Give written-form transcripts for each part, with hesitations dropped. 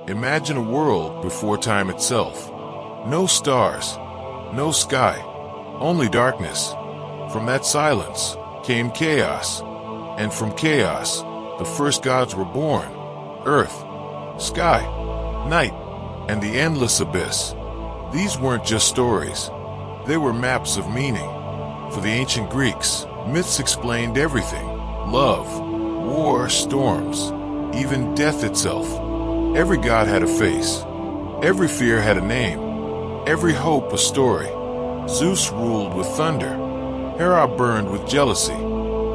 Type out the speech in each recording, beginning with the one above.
Imagine a world before time itself. No stars, no sky, only darkness. From that silence came chaos, and from chaos, the first gods were born: earth, sky, night, and the endless abyss. These weren't just stories. They were maps of meaning. For the ancient Greeks, myths explained everything: love, war, storms, even death itself. Every god had a face. Every fear had a name. Every hope a story. Zeus ruled with thunder. Hera burned with jealousy.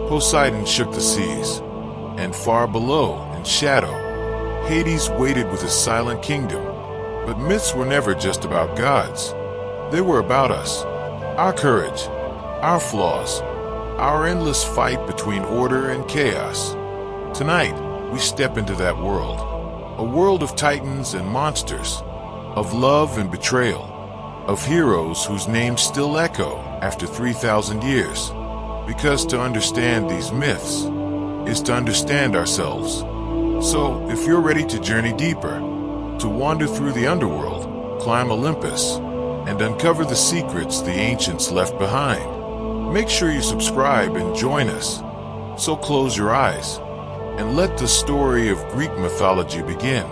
Poseidon shook the seas. And far below, in shadow, Hades waited with his silent kingdom. But myths were never just about gods. They were about us. Our courage, our flaws, our endless fight between order and chaos. Tonight, we step into that world. A world of titans and monsters, of love and betrayal, of heroes whose names still echo after 3,000 years. Because to understand these myths is to understand ourselves. So, if you're ready to journey deeper, to wander through the underworld, climb Olympus, and uncover the secrets the ancients left behind, make sure you subscribe and join us. So close your eyes and let the story of Greek mythology begin.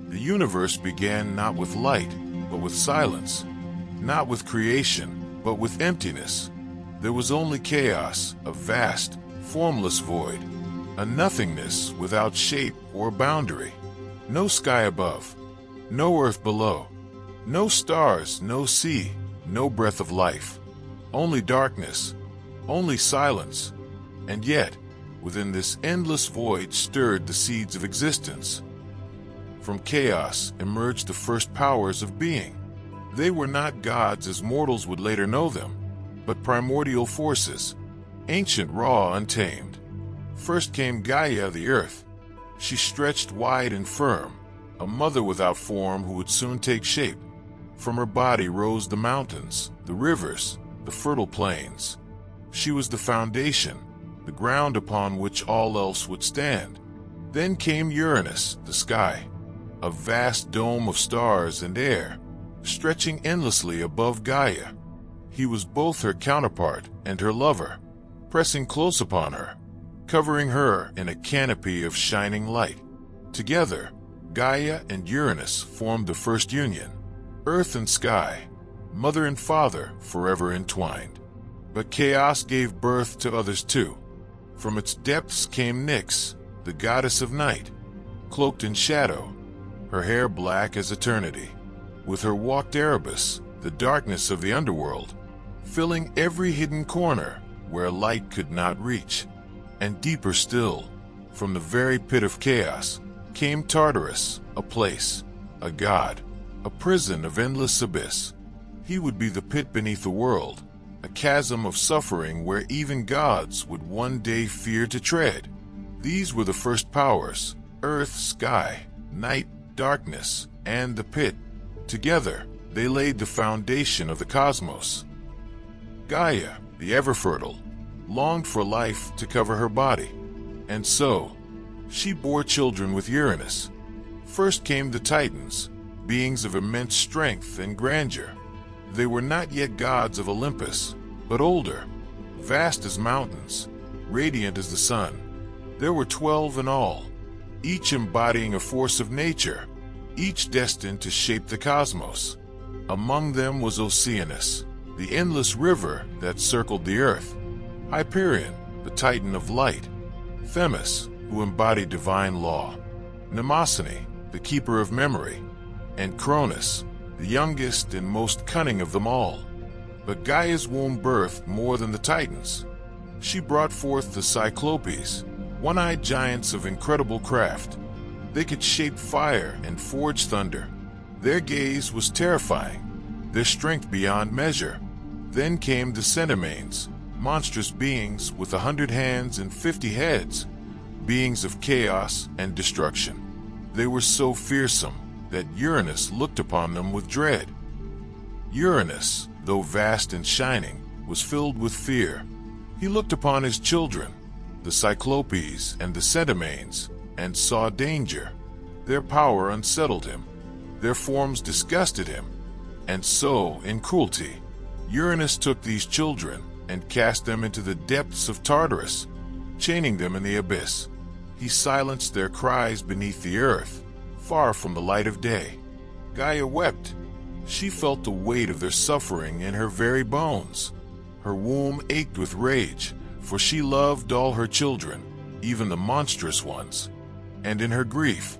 The universe began not with light, but with silence. Not with creation, but with emptiness. There was only chaos, a vast, formless void. A nothingness without shape or boundary. No sky above. No earth below. No stars, no sea, no breath of life. Only darkness. Only silence. And yet, within this endless void stirred the seeds of existence. From chaos emerged the first powers of being. They were not gods as mortals would later know them, but primordial forces, ancient, raw, untamed. First came Gaia, the earth. She stretched wide and firm, a mother without form who would soon take shape. From her body rose the mountains, the rivers, the fertile plains. She was the foundation, the ground upon which all else would stand. Then came Uranus, the sky, a vast dome of stars and air, stretching endlessly above Gaia. He was both her counterpart and her lover, pressing close upon her, covering her in a canopy of shining light. Together, Gaia and Uranus formed the first union, earth and sky, mother and father forever entwined. But chaos gave birth to others too. From its depths came Nyx, the goddess of night, cloaked in shadow, her hair black as eternity. With her walked Erebus, the darkness of the underworld, filling every hidden corner where light could not reach. And deeper still, from the very pit of chaos, came Tartarus, a place, a god, a prison of endless abyss. He would be the pit beneath the world, a chasm of suffering where even gods would one day fear to tread. These were the first powers: earth, sky, night, darkness, and the pit. Together, they laid the foundation of the cosmos. Gaia, the ever-fertile, longed for life to cover her body, and so she bore children with Uranus. First came the Titans, beings of immense strength and grandeur. They were not yet gods of Olympus, but older, vast as mountains, radiant as the sun. There were 12 in all, each embodying a force of nature, each destined to shape the cosmos. Among them was Oceanus, the endless river that circled the earth; Hyperion, the titan of light; Themis, who embodied divine law; Mnemosyne, the keeper of memory; and Cronus, the youngest and most cunning of them all. But Gaia's womb birthed more than the Titans. She brought forth the Cyclopes, one-eyed giants of incredible craft. They could shape fire and forge thunder. Their gaze was terrifying, their strength beyond measure. Then came the Centimanes, monstrous beings with 100 hands and 50 heads, beings of chaos and destruction. They were so fearsome that Uranus looked upon them with dread. Uranus, though vast and shining, was filled with fear. He looked upon his children, the Cyclopes and the Centimanes, and saw danger. Their power unsettled him. Their forms disgusted him. And so, in cruelty, Uranus took these children and cast them into the depths of Tartarus, chaining them in the abyss. He silenced their cries beneath the earth, far from the light of day. Gaia wept. She felt the weight of their suffering in her very bones. Her womb ached with rage, for she loved all her children, even the monstrous ones. And in her grief,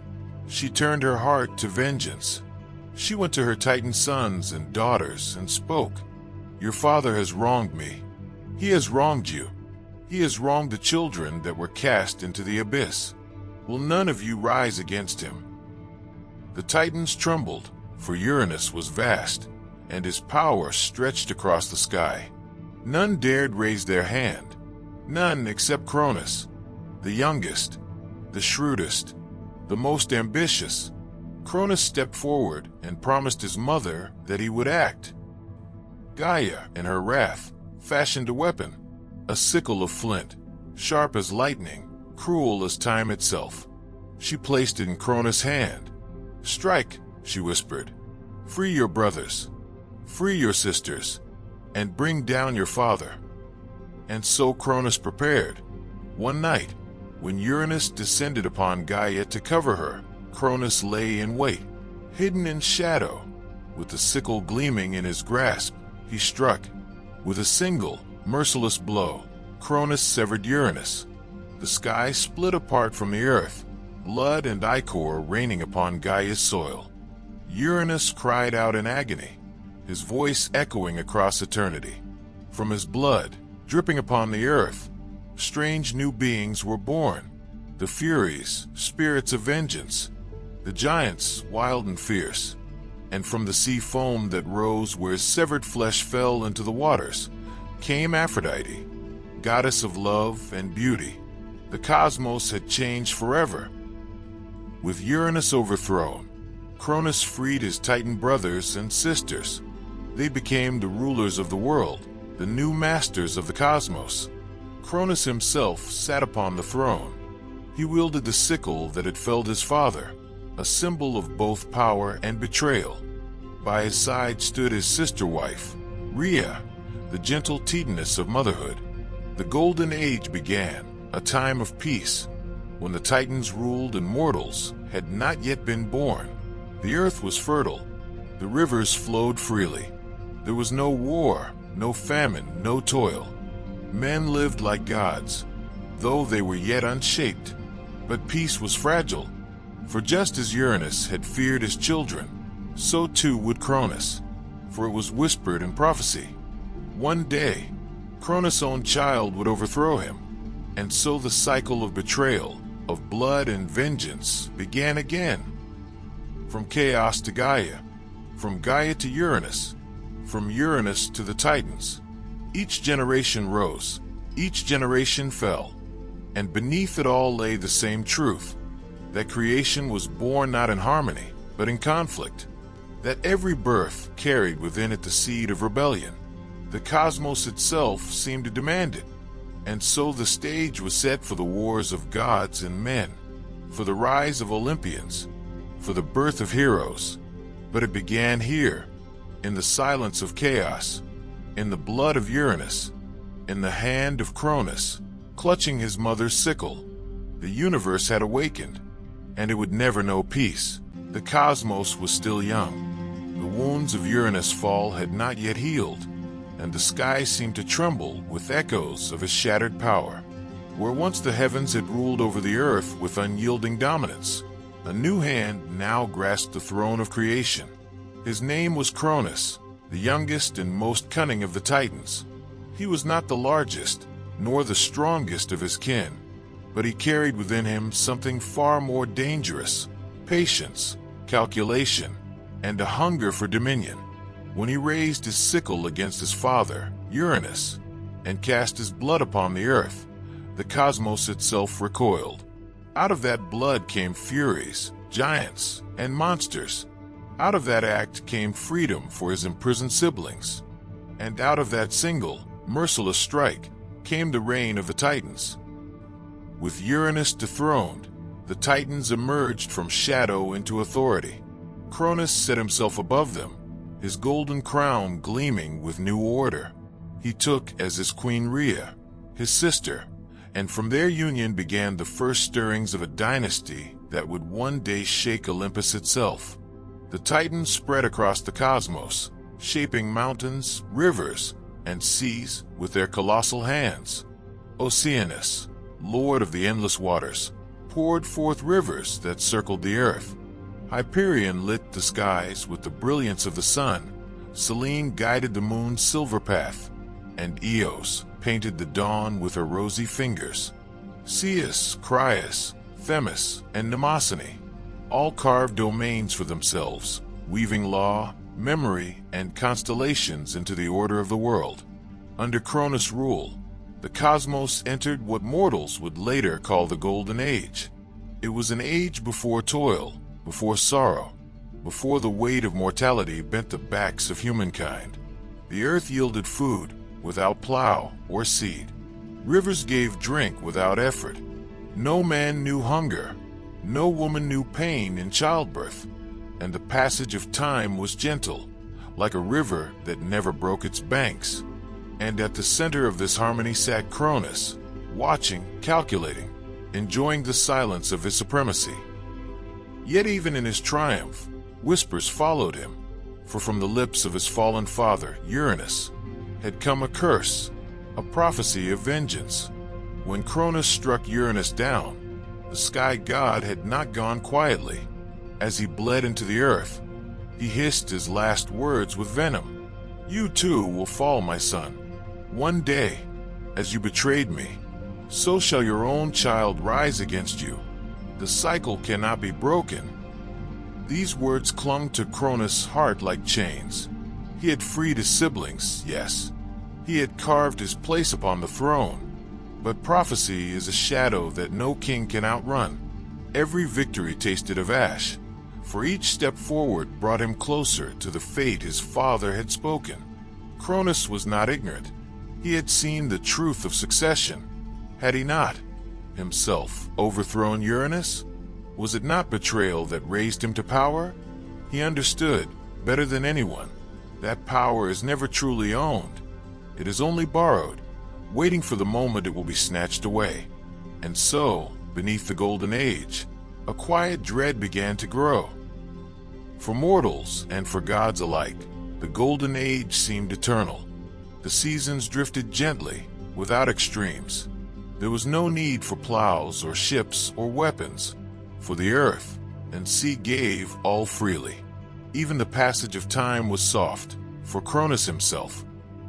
she turned her heart to vengeance. She went to her Titan sons and daughters and spoke, "Your father has wronged me. He has wronged you. He has wronged the children that were cast into the abyss. Will none of you rise against him?" The Titans trembled, for Uranus was vast, and his power stretched across the sky. None dared raise their hand. None except Cronus, the youngest, the shrewdest, the most ambitious. Cronus stepped forward and promised his mother that he would act. Gaia, in her wrath, fashioned a weapon, a sickle of flint, sharp as lightning, cruel as time itself. She placed it in Cronus' hand. "Strike," she whispered. "Free your brothers, free your sisters, and bring down your father." And so Cronus prepared. One night, when Uranus descended upon Gaia to cover her, Cronus lay in wait, hidden in shadow. With the sickle gleaming in his grasp, he struck. With a single, merciless blow, Cronus severed Uranus. The sky split apart from the earth, blood and ichor raining upon Gaia's soil. Uranus cried out in agony, his voice echoing across eternity. From his blood, dripping upon the earth, strange new beings were born. The Furies, spirits of vengeance. The giants, wild and fierce. And from the sea foam that rose where his severed flesh fell into the waters, came Aphrodite, goddess of love and beauty. The cosmos had changed forever. With Uranus overthrown, Cronus freed his Titan brothers and sisters. They became the rulers of the world, the new masters of the cosmos. Cronus himself sat upon the throne. He wielded the sickle that had felled his father, a symbol of both power and betrayal. By his side stood his sister wife, Rhea, the gentle Titaness of motherhood. The Golden Age began, a time of peace, when the Titans ruled and mortals had not yet been born. The earth was fertile. The rivers flowed freely. There was no war, no famine, no toil. Men lived like gods, though they were yet unshaped. But peace was fragile, for just as Uranus had feared his children, so too would Cronus, for it was whispered in prophecy. One day, Cronus' own child would overthrow him, and so the cycle of betrayal, of blood and vengeance began again. From chaos to Gaia, from Gaia to Uranus, from Uranus to the Titans. Each generation rose, each generation fell, and beneath it all lay the same truth, that creation was born not in harmony, but in conflict, that every birth carried within it the seed of rebellion. The cosmos itself seemed to demand it, and so the stage was set for the wars of gods and men, for the rise of Olympians, for the birth of heroes. But it began here, in the silence of chaos, in the blood of Uranus, in the hand of Cronus, clutching his mother's sickle. The universe had awakened, and it would never know peace. The cosmos was still young. The wounds of Uranus' fall had not yet healed, and the sky seemed to tremble with echoes of his shattered power. Where once the heavens had ruled over the earth with unyielding dominance, a new hand now grasped the throne of creation. His name was Cronus, the youngest and most cunning of the Titans. He was not the largest, nor the strongest of his kin, but he carried within him something far more dangerous: patience, calculation, and a hunger for dominion. When he raised his sickle against his father, Uranus, and cast his blood upon the earth, the cosmos itself recoiled. Out of that blood came furies, giants, and monsters. Out of that act came freedom for his imprisoned siblings. And out of that single, merciless strike came the reign of the Titans. With Uranus dethroned, the Titans emerged from shadow into authority. Cronus set himself above them, his golden crown gleaming with new order. He took as his queen Rhea, his sister, and from their union began the first stirrings of a dynasty that would one day shake Olympus itself. The Titans spread across the cosmos, shaping mountains, rivers, and seas with their colossal hands. Oceanus, lord of the endless waters, poured forth rivers that circled the earth. Hyperion lit the skies with the brilliance of the sun. Selene guided the moon's silver path, and Eos painted the dawn with her rosy fingers. Ceus, Crius, Themis, and Mnemosyne all carved domains for themselves, weaving law, memory, and constellations into the order of the world. Under Cronus' rule, the cosmos entered what mortals would later call the Golden Age. It was an age before toil, before sorrow, before the weight of mortality bent the backs of humankind. The earth yielded food without plow or seed. Rivers gave drink without effort. No man knew hunger. No woman knew pain in childbirth. And the passage of time was gentle, like a river that never broke its banks. And at the center of this harmony sat Cronus, watching, calculating, enjoying the silence of his supremacy. Yet even in his triumph, whispers followed him, for from the lips of his fallen father, Uranus, had come a curse, a prophecy of vengeance. When Cronus struck Uranus down, the sky god had not gone quietly. As he bled into the earth, he hissed his last words with venom. "You too will fall, my son. One day, as you betrayed me, so shall your own child rise against you. The cycle cannot be broken." These words clung to Cronus' heart like chains. He had freed his siblings, yes. He had carved his place upon the throne. But prophecy is a shadow that no king can outrun. Every victory tasted of ash, for each step forward brought him closer to the fate his father had spoken. Cronus was not ignorant. He had seen the truth of succession. Had he not, himself, overthrown Uranus? Was it not betrayal that raised him to power? He understood, better than anyone, that power is never truly owned. It is only borrowed, waiting for the moment it will be snatched away. And so, beneath the Golden Age, a quiet dread began to grow. For mortals and for gods alike, the Golden Age seemed eternal. The seasons drifted gently, without extremes. There was no need for plows or ships or weapons, for the earth and sea gave all freely. Even the passage of time was soft, for Cronus himself,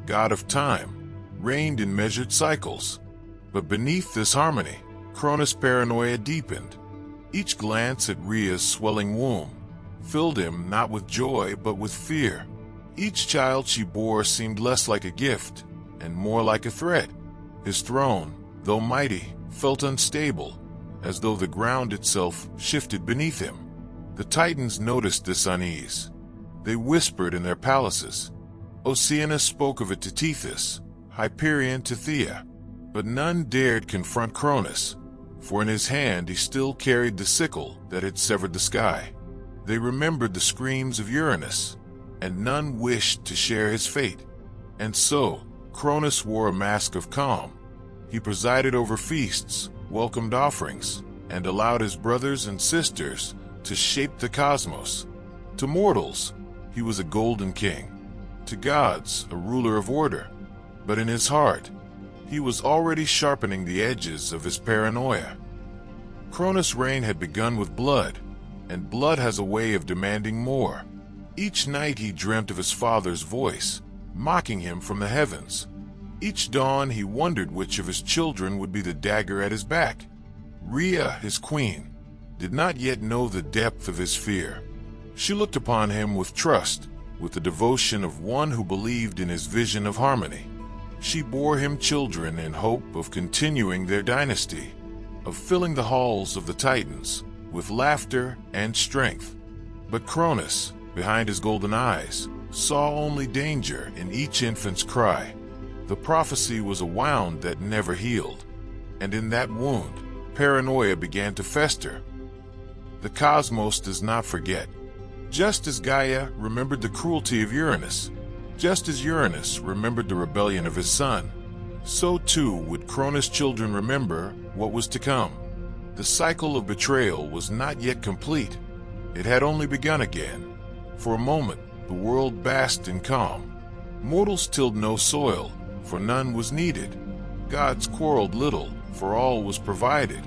god of time, reigned in measured cycles. But beneath this harmony, Cronus' paranoia deepened. Each glance at Rhea's swelling womb filled him not with joy but with fear. Each child she bore seemed less like a gift and more like a threat. His throne, though mighty, felt unstable, as though the ground itself shifted beneath him. The Titans noticed this unease. They whispered in their palaces. Oceanus spoke of it to Tethys, Hyperion to Thea, but none dared confront Cronus, for in his hand he still carried the sickle that had severed the sky. They remembered the screams of Uranus, and none wished to share his fate. And so, Cronus wore a mask of calm. He presided over feasts, welcomed offerings, and allowed his brothers and sisters to shape the cosmos. To mortals, he was a golden king. To gods, a ruler of order. But in his heart, he was already sharpening the edges of his paranoia. Cronus' reign had begun with blood, and blood has a way of demanding more. Each night he dreamt of his father's voice, mocking him from the heavens. Each dawn he wondered which of his children would be the dagger at his back. Rhea, his queen, did not yet know the depth of his fear. She looked upon him with trust, with the devotion of one who believed in his vision of harmony. She bore him children in hope of continuing their dynasty, of filling the halls of the Titans with laughter and strength. But Cronus, behind his golden eyes, saw only danger in each infant's cry. The prophecy was a wound that never healed, and in that wound, paranoia began to fester. The cosmos does not forget. Just as Gaia remembered the cruelty of Uranus, just as Uranus remembered the rebellion of his son, so too would Cronus' children remember what was to come. The cycle of betrayal was not yet complete. It had only begun again. For a moment, the world basked in calm. Mortals tilled no soil, for none was needed. Gods quarreled little, for all was provided.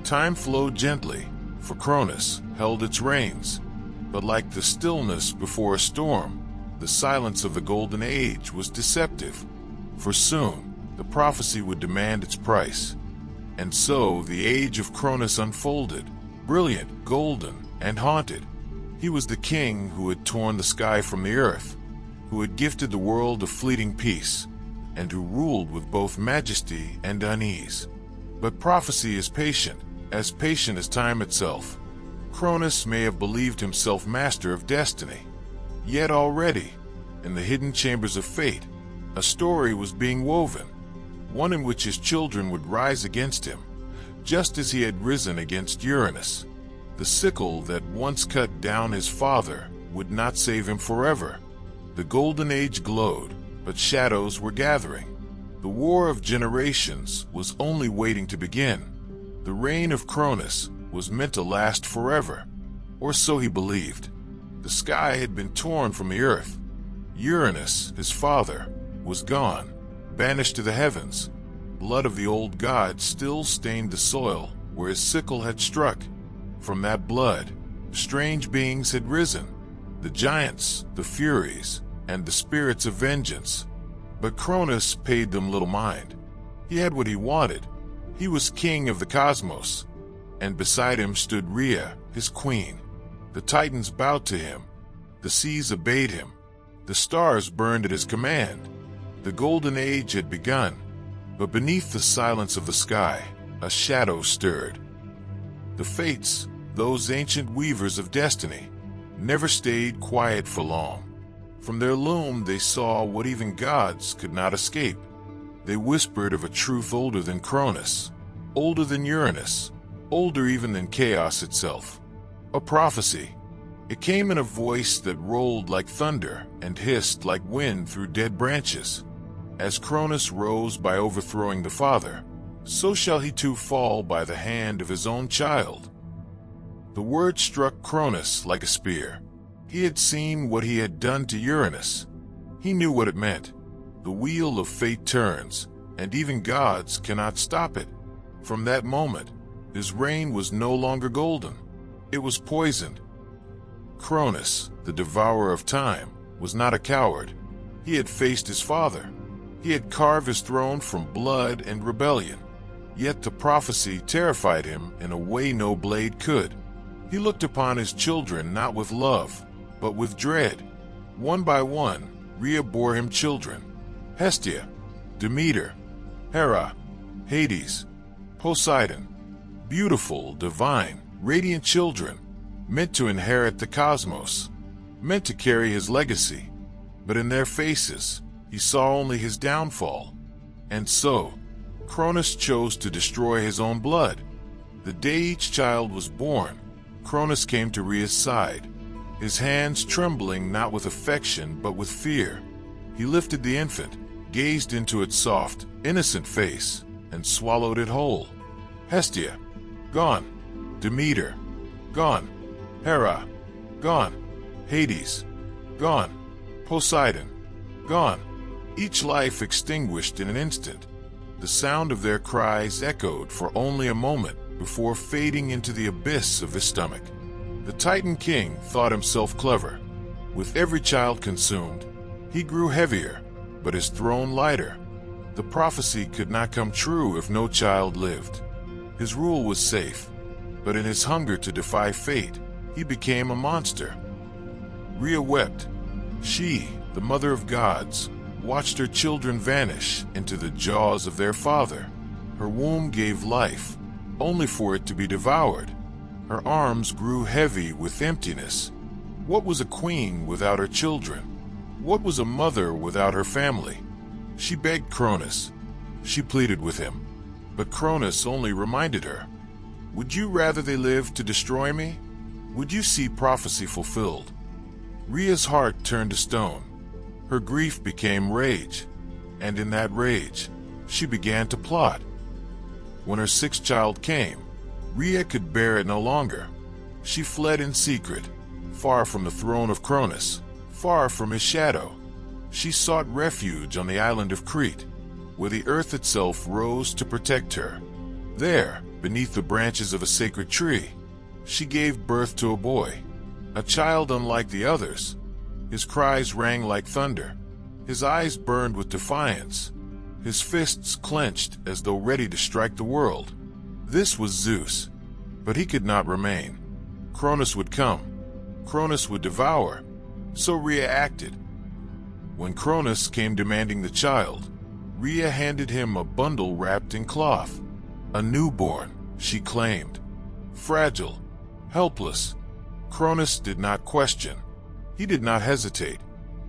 Time flowed gently, for Cronus held its reins. But like the stillness before a storm, the silence of the Golden Age was deceptive. For soon, the prophecy would demand its price. And so the age of Cronus unfolded, brilliant, golden, and haunted. He was the king who had torn the sky from the earth, who had gifted the world a fleeting peace, and who ruled with both majesty and unease. But prophecy is patient as time itself. Cronus may have believed himself master of destiny, yet already, in the hidden chambers of fate, a story was being woven, one in which his children would rise against him, just as he had risen against Uranus. The sickle that once cut down his father would not save him forever. The Golden Age glowed, but shadows were gathering. The war of generations was only waiting to begin. The reign of Cronus was meant to last forever, or so he believed. The sky had been torn from the earth. Uranus, his father, was gone, banished to the heavens. Blood of the old god still stained the soil where his sickle had struck. From that blood, strange beings had risen, the giants, the furies, and the spirits of vengeance. But Cronus paid them little mind. He had what he wanted. He was king of the cosmos, and beside him stood Rhea, his queen. The titans bowed to him. The seas obeyed him. The stars burned at his command. The golden age had begun, but beneath the silence of the sky, a shadow stirred. The fates, those ancient weavers of destiny, never stayed quiet for long. From their loom they saw what even gods could not escape. They whispered of a truth older than Cronus, older than Uranus, older even than chaos itself. A prophecy. It came in a voice that rolled like thunder and hissed like wind through dead branches. As Cronus rose by overthrowing the father, so shall he too fall by the hand of his own child. The word struck Cronus like a spear. He had seen what he had done to Uranus. He knew what it meant. The wheel of fate turns, and even gods cannot stop it. From that moment, his reign was no longer golden. It was poisoned. Cronus, the devourer of time, was not a coward. He had faced his father. He had carved his throne from blood and rebellion. Yet the prophecy terrified him in a way no blade could. He looked upon his children not with love, but with dread. One by one, Rhea bore him children. Hestia, Demeter, Hera, Hades, Poseidon. Beautiful, divine, radiant children, meant to inherit the cosmos, meant to carry his legacy. But in their faces, he saw only his downfall. And so, Cronus chose to destroy his own blood. The day each child was born, Cronus came to Rhea's side, his hands trembling not with affection but with fear. He lifted the infant, gazed into its soft, innocent face, and swallowed it whole. Hestia, gone. Demeter, gone. Hera, gone. Hades, gone. Poseidon, gone. Each life extinguished in an instant. The sound of their cries echoed for only a moment before fading into the abyss of his stomach. The Titan King thought himself clever. With every child consumed, he grew heavier, but his throne lighter. The prophecy could not come true if no child lived. His rule was safe, but in his hunger to defy fate, he became a monster. Rhea wept. She, the mother of gods, watched her children vanish into the jaws of their father. Her womb gave life, only for it to be devoured. Her arms grew heavy with emptiness. What was a queen without her children? What was a mother without her family? She begged Cronus. She pleaded with him. But Cronus only reminded her, "Would you rather they lived to destroy me? Would you see prophecy fulfilled?" Rhea's heart turned to stone. Her grief became rage, and in that rage, she began to plot. When her sixth child came, Rhea could bear it no longer. She fled in secret, far from the throne of Cronus, far from his shadow. She sought refuge on the island of Crete, where the earth itself rose to protect her. There, beneath the branches of a sacred tree, she gave birth to a boy, a child unlike the others. His cries rang like thunder. His eyes burned with defiance. His fists clenched as though ready to strike the world. This was Zeus, but he could not remain. Cronus would come. Cronus would devour. So Rhea acted. When Cronus came demanding the child, Rhea handed him a bundle wrapped in cloth. A newborn, she claimed. Fragile, helpless. Cronus did not question. He did not hesitate.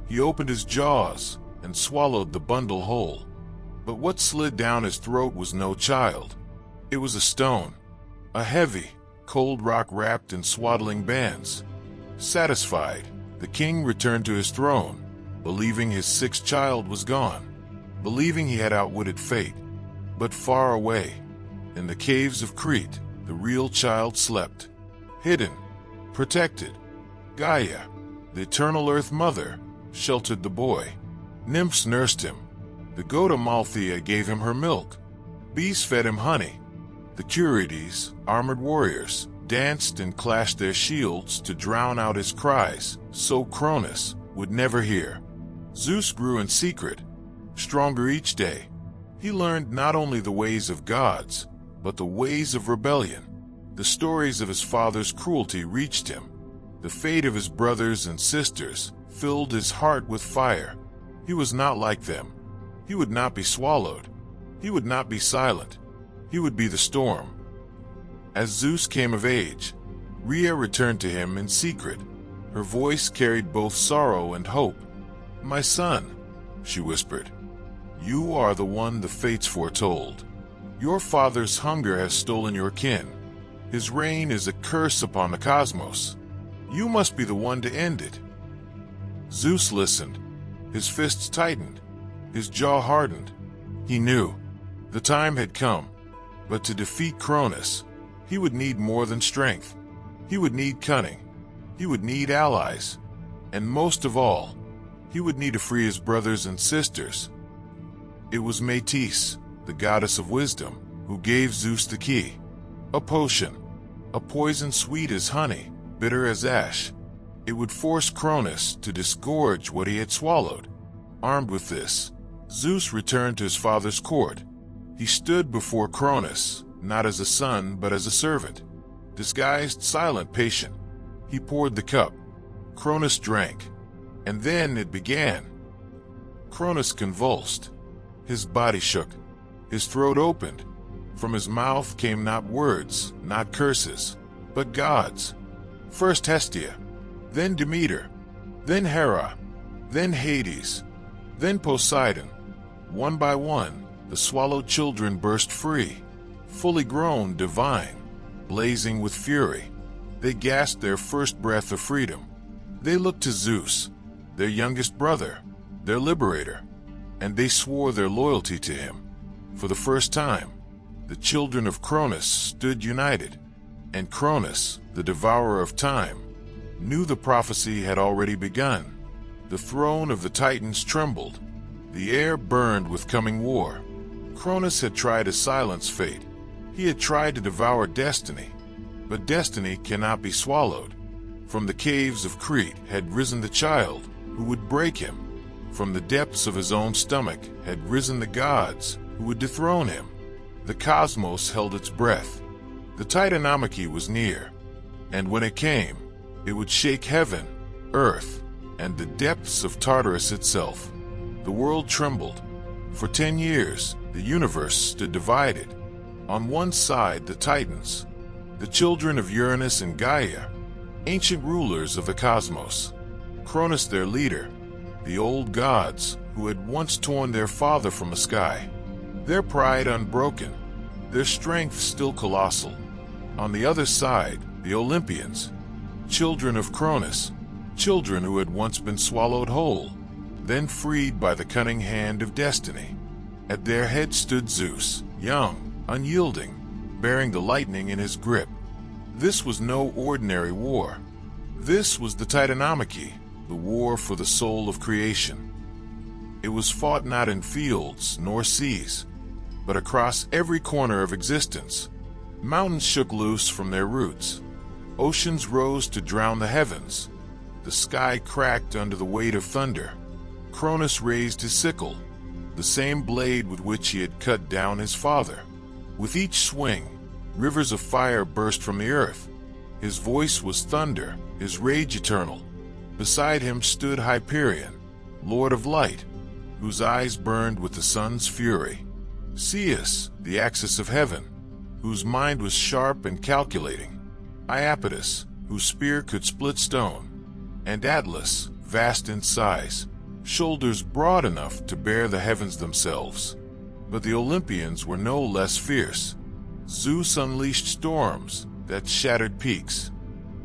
He opened his jaws and swallowed the bundle whole. But what slid down his throat was no child. It was a stone, a heavy, cold rock wrapped in swaddling bands. Satisfied, the king returned to his throne, believing his sixth child was gone, believing he had outwitted fate. But far away, in the caves of Crete, the real child slept, hidden, protected. Gaia, the eternal Earth Mother, sheltered the boy. Nymphs nursed him. The goat Amalthea gave him her milk. Bees fed him honey. The Curetes, armored warriors, danced and clashed their shields to drown out his cries, so Cronus would never hear. Zeus grew in secret, stronger each day. He learned not only the ways of gods, but the ways of rebellion. The stories of his father's cruelty reached him. The fate of his brothers and sisters filled his heart with fire. He was not like them. He would not be swallowed. He would not be silent. He would be the storm. As Zeus came of age, Rhea returned to him in secret. Her voice carried both sorrow and hope. "My son," she whispered, "you are the one the fates foretold. Your father's hunger has stolen your kin. His reign is a curse upon the cosmos. You must be the one to end it." Zeus listened. His fists tightened. His jaw hardened. He knew the time had come. But to defeat Cronus, he would need more than strength. He would need cunning. He would need allies. And most of all, he would need to free his brothers and sisters. It was Métis, the goddess of wisdom, who gave Zeus the key. A potion. A poison sweet as honey, bitter as ash. It would force Cronus to disgorge what he had swallowed. Armed with this, Zeus returned to his father's court. He stood before Cronus, not as a son, but as a servant. Disguised, silent, patient. He poured the cup. Cronus drank. And then it began. Cronus convulsed. His body shook. His throat opened. From his mouth came not words, not curses, but gods. First Hestia, then Demeter, then Hera, then Hades, then Poseidon. One by one, the swallowed children burst free, fully grown, divine, blazing with fury. They gasped their first breath of freedom. They looked to Zeus, their youngest brother, their liberator, and they swore their loyalty to him. For the first time, the children of Cronus stood united, and Cronus, the devourer of time, knew the prophecy had already begun. The throne of the Titans trembled. The air burned with coming war. Cronus had tried to silence fate. He had tried to devour destiny. But destiny cannot be swallowed. From the caves of Crete had risen the child who would break him. From the depths of his own stomach had risen the gods who would dethrone him. The cosmos held its breath. The Titanomachy was near, and when it came, it would shake heaven, earth, and the depths of Tartarus itself. The world trembled. For 10 years, the universe stood divided. On one side, the Titans, the children of Uranus and Gaia, ancient rulers of the cosmos. Cronus their leader, the old gods who had once torn their father from the sky. Their pride unbroken, their strength still colossal. On the other side, the Olympians, children of Cronus, children who had once been swallowed whole, then freed by the cunning hand of destiny. At their head stood Zeus, young, unyielding, bearing the lightning in his grip. This was no ordinary war. This was the Titanomachy, the war for the soul of creation. It was fought not in fields nor seas, but across every corner of existence. Mountains shook loose from their roots. Oceans rose to drown the heavens. The sky cracked under the weight of thunder. Cronus raised his sickle, the same blade with which he had cut down his father. With each swing, rivers of fire burst from the earth. His voice was thunder, his rage eternal. Beside him stood Hyperion, Lord of Light, whose eyes burned with the sun's fury. Ceus, the axis of heaven, whose mind was sharp and calculating. Iapetus, whose spear could split stone. And Atlas, vast in size, shoulders broad enough to bear the heavens themselves. But the Olympians were no less fierce. Zeus unleashed storms that shattered peaks.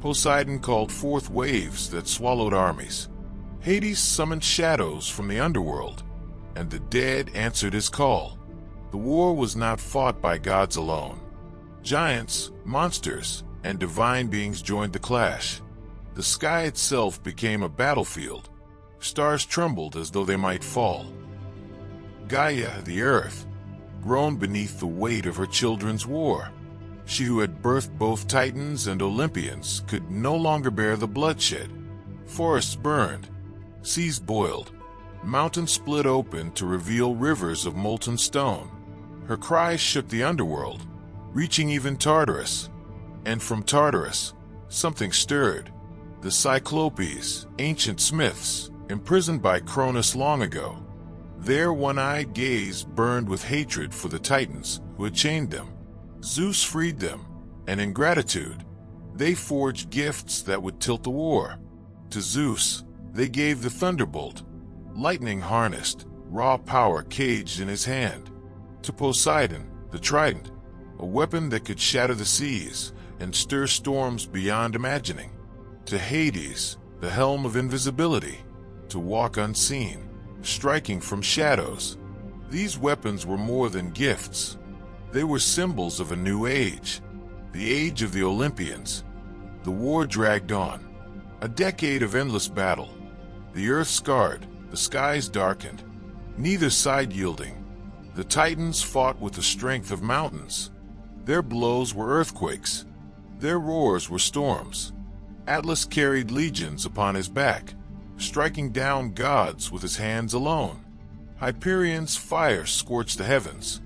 Poseidon called forth waves that swallowed armies. Hades summoned shadows from the underworld, and the dead answered his call. The war was not fought by gods alone. Giants, monsters, and divine beings joined the clash. The sky itself became a battlefield. Stars trembled as though they might fall. Gaia, the earth, groaned beneath the weight of her children's war. She who had birthed both Titans and Olympians could no longer bear the bloodshed. Forests burned, seas boiled, mountains split open to reveal rivers of molten stone. Her cries shook the underworld, reaching even Tartarus. And from Tartarus, something stirred. The Cyclopes, ancient smiths, imprisoned by Cronus long ago. Their one-eyed gaze burned with hatred for the Titans who had chained them. Zeus freed them, and in gratitude, they forged gifts that would tilt the war. To Zeus, they gave the thunderbolt, lightning harnessed, raw power caged in his hand. To Poseidon, the trident, a weapon that could shatter the seas and stir storms beyond imagining. To Hades, the helm of invisibility, to walk unseen, striking from shadows. These weapons were more than gifts. They were symbols of a new age, the age of the Olympians. The war dragged on, a decade of endless battle. The earth scarred, the skies darkened, neither side yielding. The Titans fought with the strength of mountains. Their blows were earthquakes. Their roars were storms. Atlas carried legions upon his back, striking down gods with his hands alone. Hyperion's fire scorched the heavens.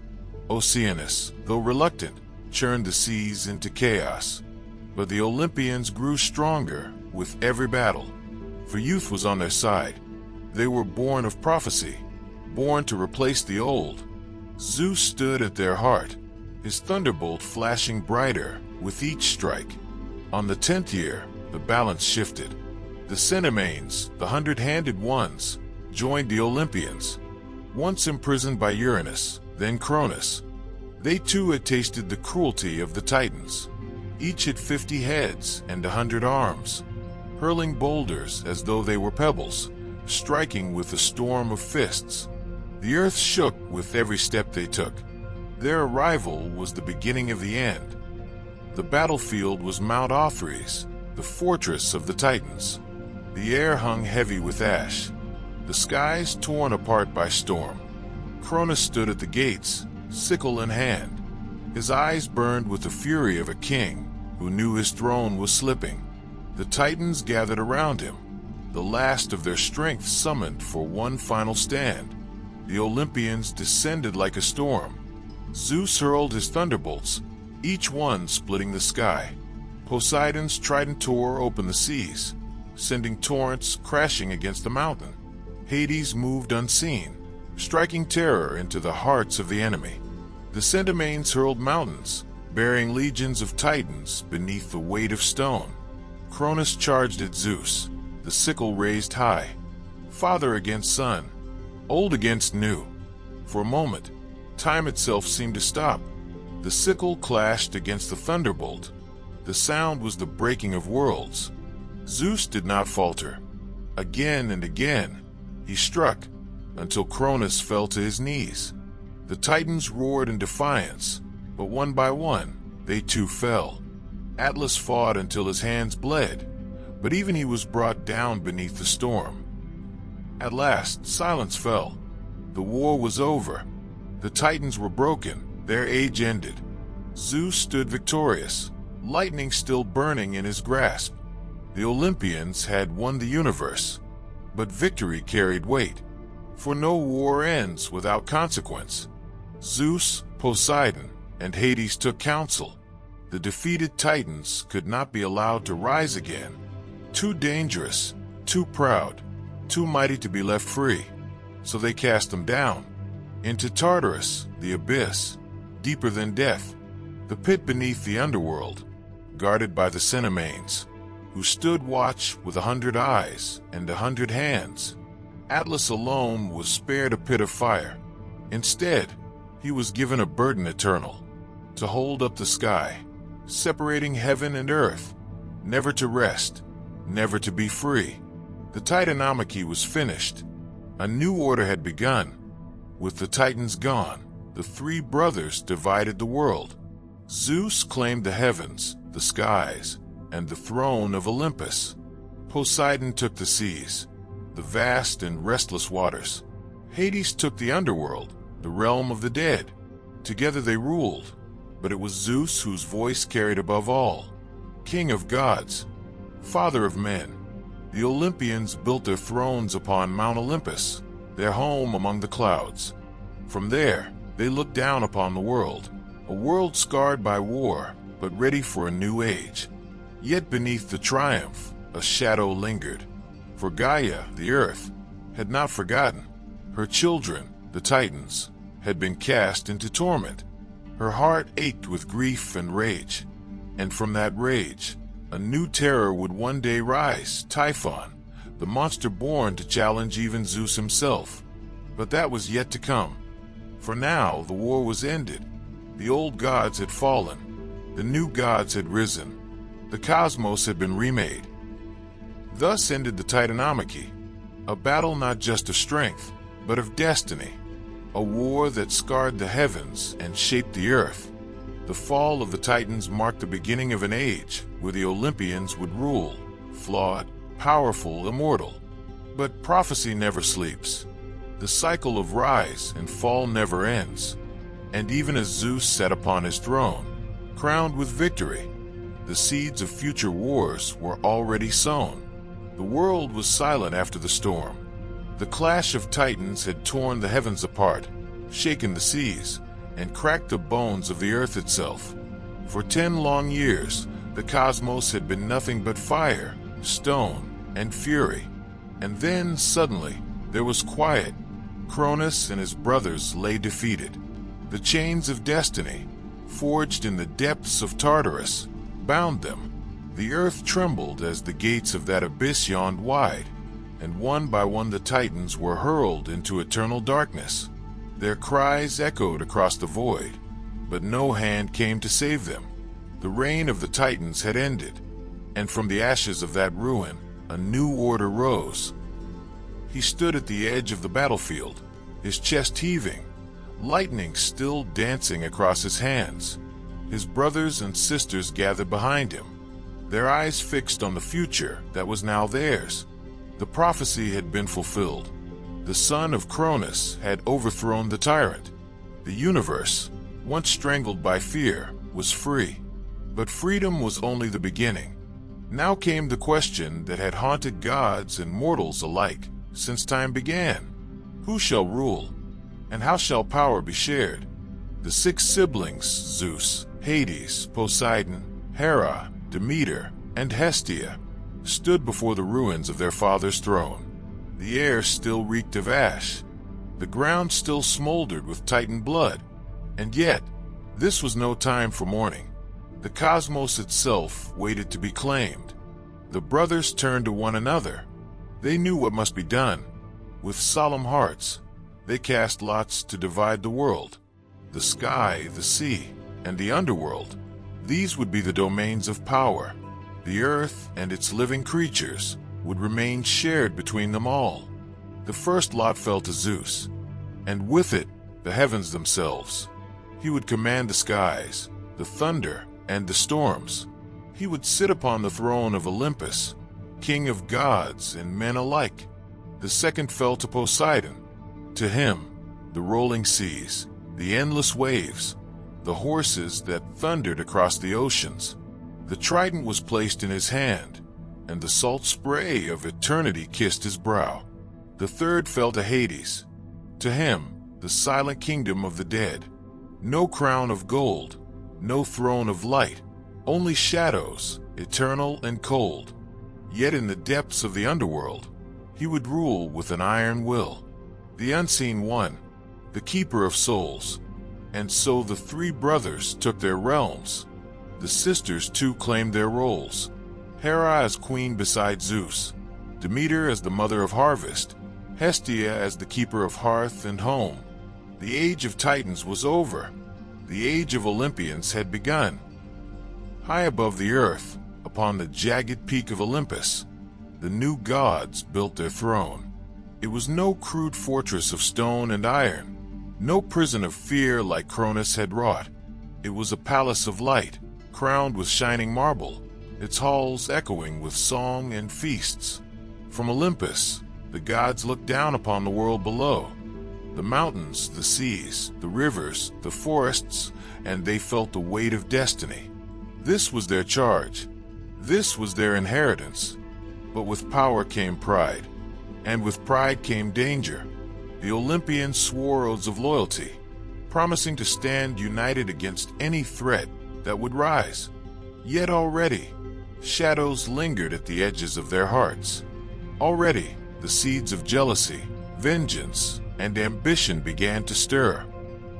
Oceanus, though reluctant, churned the seas into chaos. But the Olympians grew stronger with every battle, for youth was on their side. They were born of prophecy, born to replace the old. Zeus stood at their heart, his thunderbolt flashing brighter with each strike. On the 10th year, the balance shifted. The Cenomanes, the hundred-handed ones, joined the Olympians. Once imprisoned by Uranus, then Cronus, they too had tasted the cruelty of the Titans. Each had 50 heads and 100 arms, hurling boulders as though they were pebbles, striking with a storm of fists. The earth shook with every step they took. Their arrival was the beginning of the end. The battlefield was Mount Othrys, the fortress of the Titans. The air hung heavy with ash, the skies torn apart by storm. Cronus stood at the gates, sickle in hand. His eyes burned with the fury of a king who knew his throne was slipping. The Titans gathered around him, the last of their strength summoned for one final stand. The Olympians descended like a storm. Zeus hurled his thunderbolts, each one splitting the sky. Poseidon's trident tore open the seas, sending torrents crashing against the mountain. Hades moved unseen, striking terror into the hearts of the enemy. The Cenomanes hurled mountains, bearing legions of Titans beneath the weight of stone. Cronus charged at Zeus, the sickle raised high. Father against son, old against new. For a moment, time itself seemed to stop. The sickle clashed against the thunderbolt. The sound was the breaking of worlds. Zeus did not falter. Again and again, he struck, until Cronus fell to his knees. The Titans roared in defiance, but one by one, they too fell. Atlas fought until his hands bled, but even he was brought down beneath the storm. At last, silence fell. The war was over. The Titans were broken, their age ended. Zeus stood victorious, lightning still burning in his grasp. The Olympians had won the universe, but victory carried weight, for no war ends without consequence. Zeus, Poseidon, and Hades took counsel. The defeated Titans could not be allowed to rise again. Too dangerous, too proud, too mighty to be left free. So they cast them down, into Tartarus, the abyss, deeper than death, the pit beneath the underworld, guarded by the Cenomanes, who stood watch with 100 eyes and 100 hands. Atlas alone was spared a pit of fire. Instead, he was given a burden eternal, to hold up the sky, separating heaven and earth, never to rest, never to be free. The Titanomachy was finished. A new order had begun. With the Titans gone, the three brothers divided the world. Zeus claimed the heavens, the skies, and the throne of Olympus. Poseidon took the seas, the vast and restless waters. Hades took the underworld, the realm of the dead. Together they ruled, but it was Zeus whose voice carried above all. King of gods, father of men, the Olympians built their thrones upon Mount Olympus, their home among the clouds. From there, they looked down upon the world, a world scarred by war, but ready for a new age. Yet beneath the triumph, a shadow lingered. For Gaia, the earth, had not forgotten. Her children, the Titans, had been cast into torment. Her heart ached with grief and rage. And from that rage, a new terror would one day rise, Typhon, the monster born to challenge even Zeus himself. But that was yet to come. For now the war was ended. The old gods had fallen. The new gods had risen. The cosmos had been remade. Thus ended the Titanomachy, a battle not just of strength, but of destiny, a war that scarred the heavens and shaped the earth. The fall of the Titans marked the beginning of an age where the Olympians would rule, flawed, powerful, immortal. But prophecy never sleeps. The cycle of rise and fall never ends. And even as Zeus sat upon his throne, crowned with victory, the seeds of future wars were already sown. The world was silent after the storm. The clash of titans had torn the heavens apart, shaken the seas, and cracked the bones of the earth itself. For 10 long years, the cosmos had been nothing but fire, stone, and fury. And then, suddenly, there was quiet. Cronus and his brothers lay defeated. The chains of destiny, forged in the depths of Tartarus, bound them. The earth trembled as the gates of that abyss yawned wide, and one by one the Titans were hurled into eternal darkness. Their cries echoed across the void, but no hand came to save them. The reign of the Titans had ended, and from the ashes of that ruin, a new order rose. He stood at the edge of the battlefield, his chest heaving, lightning still dancing across his hands. His brothers and sisters gathered behind him, their eyes fixed on the future that was now theirs. The prophecy had been fulfilled. The son of Cronus had overthrown the tyrant. The universe, once strangled by fear, was free. But freedom was only the beginning. Now came the question that had haunted gods and mortals alike since time began. Who shall rule, and how shall power be shared? The 6 siblings, Zeus, Hades, Poseidon, Hera, Demeter, and Hestia, stood before the ruins of their father's throne. The air still reeked of ash. The ground still smoldered with Titan blood. And yet, this was no time for mourning. The cosmos itself waited to be claimed. The brothers turned to one another. They knew what must be done. With solemn hearts, they cast lots to divide the world. The sky, the sea, and the underworld. These would be the domains of power. The earth and its living creatures would remain shared between them all. The first lot fell to Zeus, and with it, the heavens themselves. He would command the skies, the thunder, and the storms. He would sit upon the throne of Olympus, king of gods and men alike. The second fell to Poseidon. To him, the rolling seas, the endless waves, the horses that thundered across the oceans. The trident was placed in his hand, and the salt spray of eternity kissed his brow. The third fell to Hades. To him, the silent kingdom of the dead. No crown of gold, no throne of light, only shadows, eternal and cold. Yet in the depths of the underworld, he would rule with an iron will. The unseen one, the keeper of souls. And so the 3 brothers took their realms. The sisters too claimed their roles. Hera as queen beside Zeus, Demeter as the mother of harvest, Hestia as the keeper of hearth and home. The age of Titans was over. The age of Olympians had begun. High above the earth, upon the jagged peak of Olympus, the new gods built their throne. It was no crude fortress of stone and iron, no prison of fear like Cronus had wrought. It was a palace of light, crowned with shining marble, its halls echoing with song and feasts. From Olympus, the gods looked down upon the world below, the mountains, the seas, the rivers, the forests, and they felt the weight of destiny. This was their charge. This was their inheritance. But with power came pride, and with pride came danger. The Olympians swore oaths of loyalty, promising to stand united against any threat that would rise. Yet already, shadows lingered at the edges of their hearts. Already, the seeds of jealousy, vengeance, and ambition began to stir.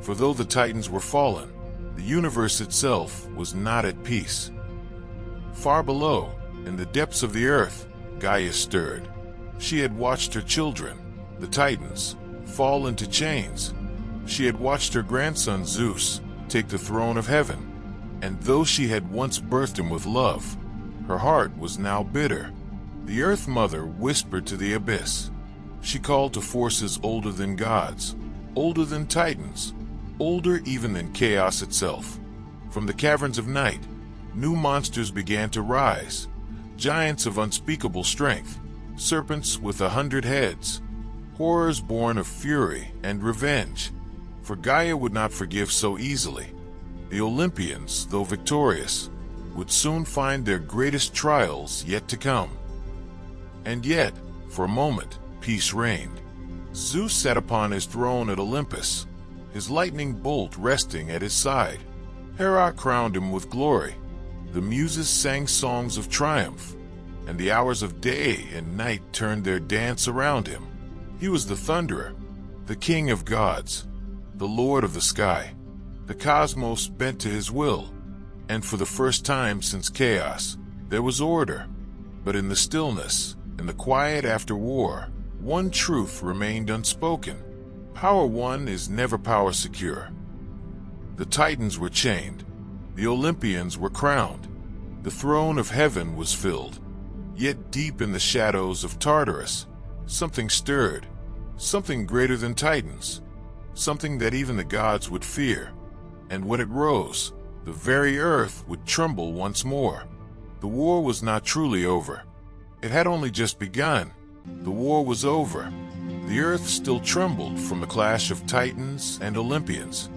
For though the Titans were fallen, the universe itself was not at peace. Far below, in the depths of the earth, Gaia stirred. She had watched her children, the Titans, fall into chains. She had watched her grandson Zeus take the throne of heaven, and though she had once birthed him with love, her heart was now bitter. The Earth Mother whispered to the abyss. She called to forces older than gods, older than Titans, older even than chaos itself. From the caverns of night, new monsters began to rise, giants of unspeakable strength, serpents with 100 heads, horrors born of fury and revenge. For Gaia would not forgive so easily. The Olympians, though victorious, would soon find their greatest trials yet to come. And yet, for a moment, peace reigned. Zeus sat upon his throne at Olympus, his lightning bolt resting at his side. Hera crowned him with glory. The muses sang songs of triumph, and the hours of day and night turned their dance around him. He was the Thunderer, the King of gods, the Lord of the sky. The cosmos bent to his will, and for the first time since chaos, there was order. But in the stillness, in the quiet after war, one truth remained unspoken. Power won is never power secure. The Titans were chained. The Olympians were crowned. The throne of heaven was filled. Yet deep in the shadows of Tartarus, something stirred. Something greater than Titans. Something that even the gods would fear. And when it rose, the very earth would tremble once more. The war was not truly over. It had only just begun. The war was over. The earth still trembled from the clash of Titans and Olympians.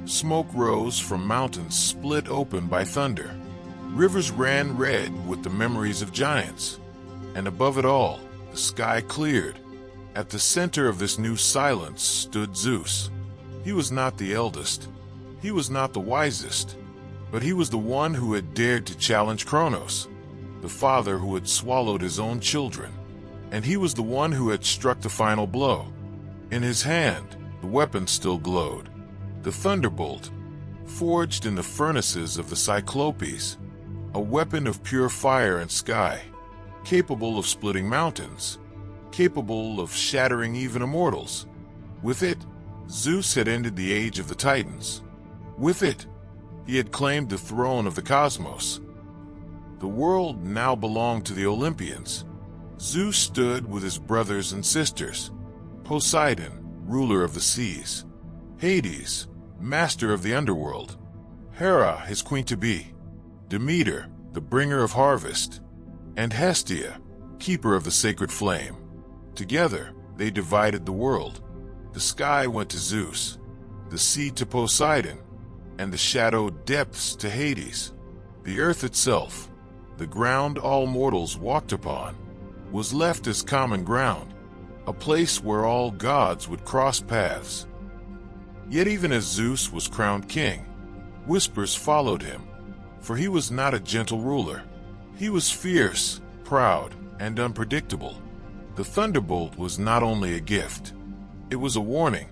Smoke rose from mountains split open by thunder. Rivers ran red with the memories of giants. And above it all, the sky cleared. At the center of this new silence stood Zeus. He was not the eldest. He was not the wisest. But he was the one who had dared to challenge Kronos, the father who had swallowed his own children. And he was the one who had struck the final blow. In his hand, the weapon still glowed. The thunderbolt, forged in the furnaces of the Cyclopes, a weapon of pure fire and sky, capable of splitting mountains, capable of shattering even immortals. With it, Zeus had ended the age of the Titans. With it, he had claimed the throne of the cosmos. The world now belonged to the Olympians. Zeus stood with his brothers and sisters. Poseidon, ruler of the seas. Hades, master of the underworld. Hera, his queen-to-be. Demeter, the bringer of harvest. And Hestia, keeper of the sacred flame. Together, they divided the world. The sky went to Zeus, the sea to Poseidon, and the shadowed depths to Hades. The earth itself, the ground all mortals walked upon, was left as common ground, a place where all gods would cross paths. Yet even as Zeus was crowned king, whispers followed him, for he was not a gentle ruler. He was fierce, proud, and unpredictable. The thunderbolt was not only a gift, it was a warning.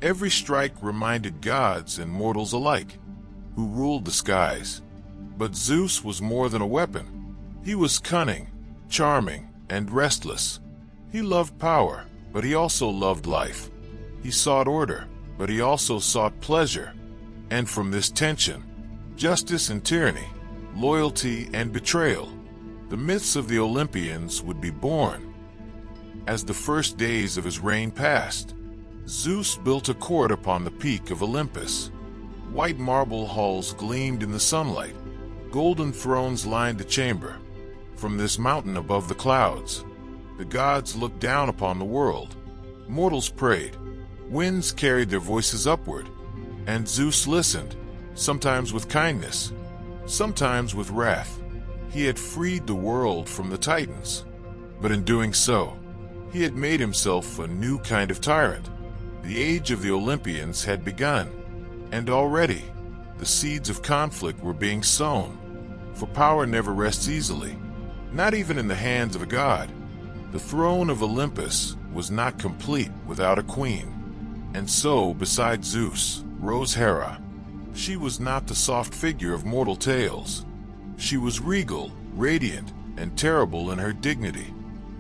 Every strike reminded gods and mortals alike, who ruled the skies. But Zeus was more than a weapon. He was cunning, charming, and restless. He loved power, but he also loved life. He sought order, but he also sought pleasure. And from this tension, justice and tyranny, loyalty and betrayal, the myths of the Olympians would be born. As the first days of his reign passed, Zeus built a court upon the peak of Olympus. White marble halls gleamed in the sunlight. Golden thrones lined the chamber. From this mountain above the clouds, the gods looked down upon the world. Mortals prayed. Winds carried their voices upward, and Zeus listened, sometimes with kindness, sometimes with wrath. He had freed the world from the Titans, but in doing so, he had made himself a new kind of tyrant. The age of the Olympians had begun, and already the seeds of conflict were being sown. For power never rests easily, not even in the hands of a god. The throne of Olympus was not complete without a queen. And so, beside Zeus, rose Hera. She was not the soft figure of mortal tales. She was regal, radiant, and terrible in her dignity.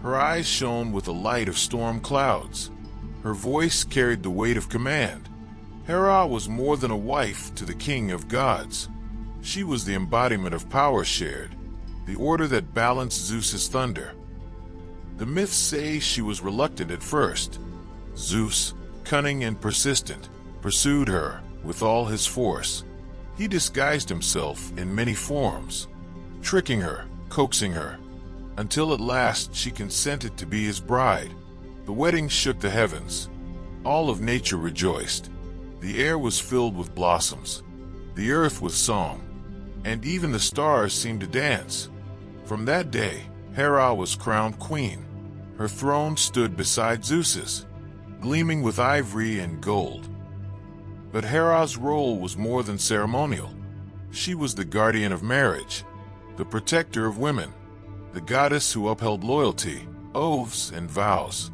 Her eyes shone with the light of storm clouds. Her voice carried the weight of command. Hera was more than a wife to the king of gods. She was the embodiment of power shared, the order that balanced Zeus's thunder. The myths say she was reluctant at first. Zeus, cunning and persistent, pursued her with all his force. He disguised himself in many forms, tricking her, coaxing her, until at last she consented to be his bride. The wedding shook the heavens. All of nature rejoiced. The air was filled with blossoms, the earth with song, and even the stars seemed to dance. From that day, Hera was crowned queen. Her throne stood beside Zeus's, gleaming with ivory and gold. But Hera's role was more than ceremonial. She was the guardian of marriage, the protector of women, the goddess who upheld loyalty, oaths, and vows.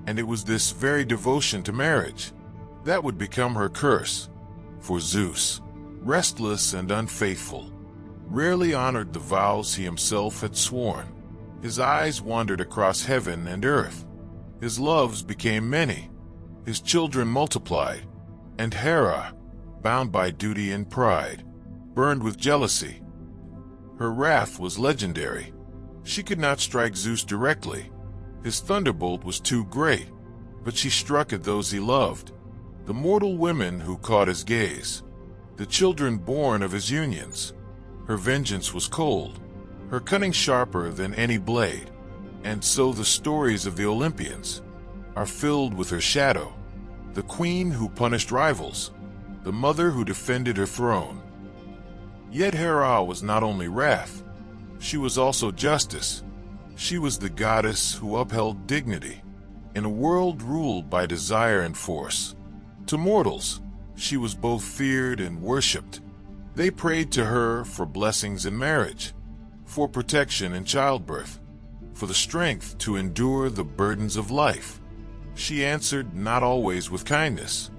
And it was this very devotion to marriage that would become her curse. For Zeus, restless and unfaithful, rarely honored the vows he himself had sworn. His eyes wandered across heaven and earth. His loves became many. His children multiplied. And Hera, bound by duty and pride, burned with jealousy. Her wrath was legendary. She could not strike Zeus directly. His thunderbolt was too great, but she struck at those he loved, the mortal women who caught his gaze, the children born of his unions. Her vengeance was cold, her cunning sharper than any blade, and so the stories of the Olympians are filled with her shadow, the queen who punished rivals, the mother who defended her throne. Yet Hera was not only wrath, she was also justice. She was the goddess who upheld dignity in a world ruled by desire and force. To mortals, she was both feared and worshipped. They prayed to her for blessings in marriage, for protection in childbirth, for the strength to endure the burdens of life. She answered not always with kindness,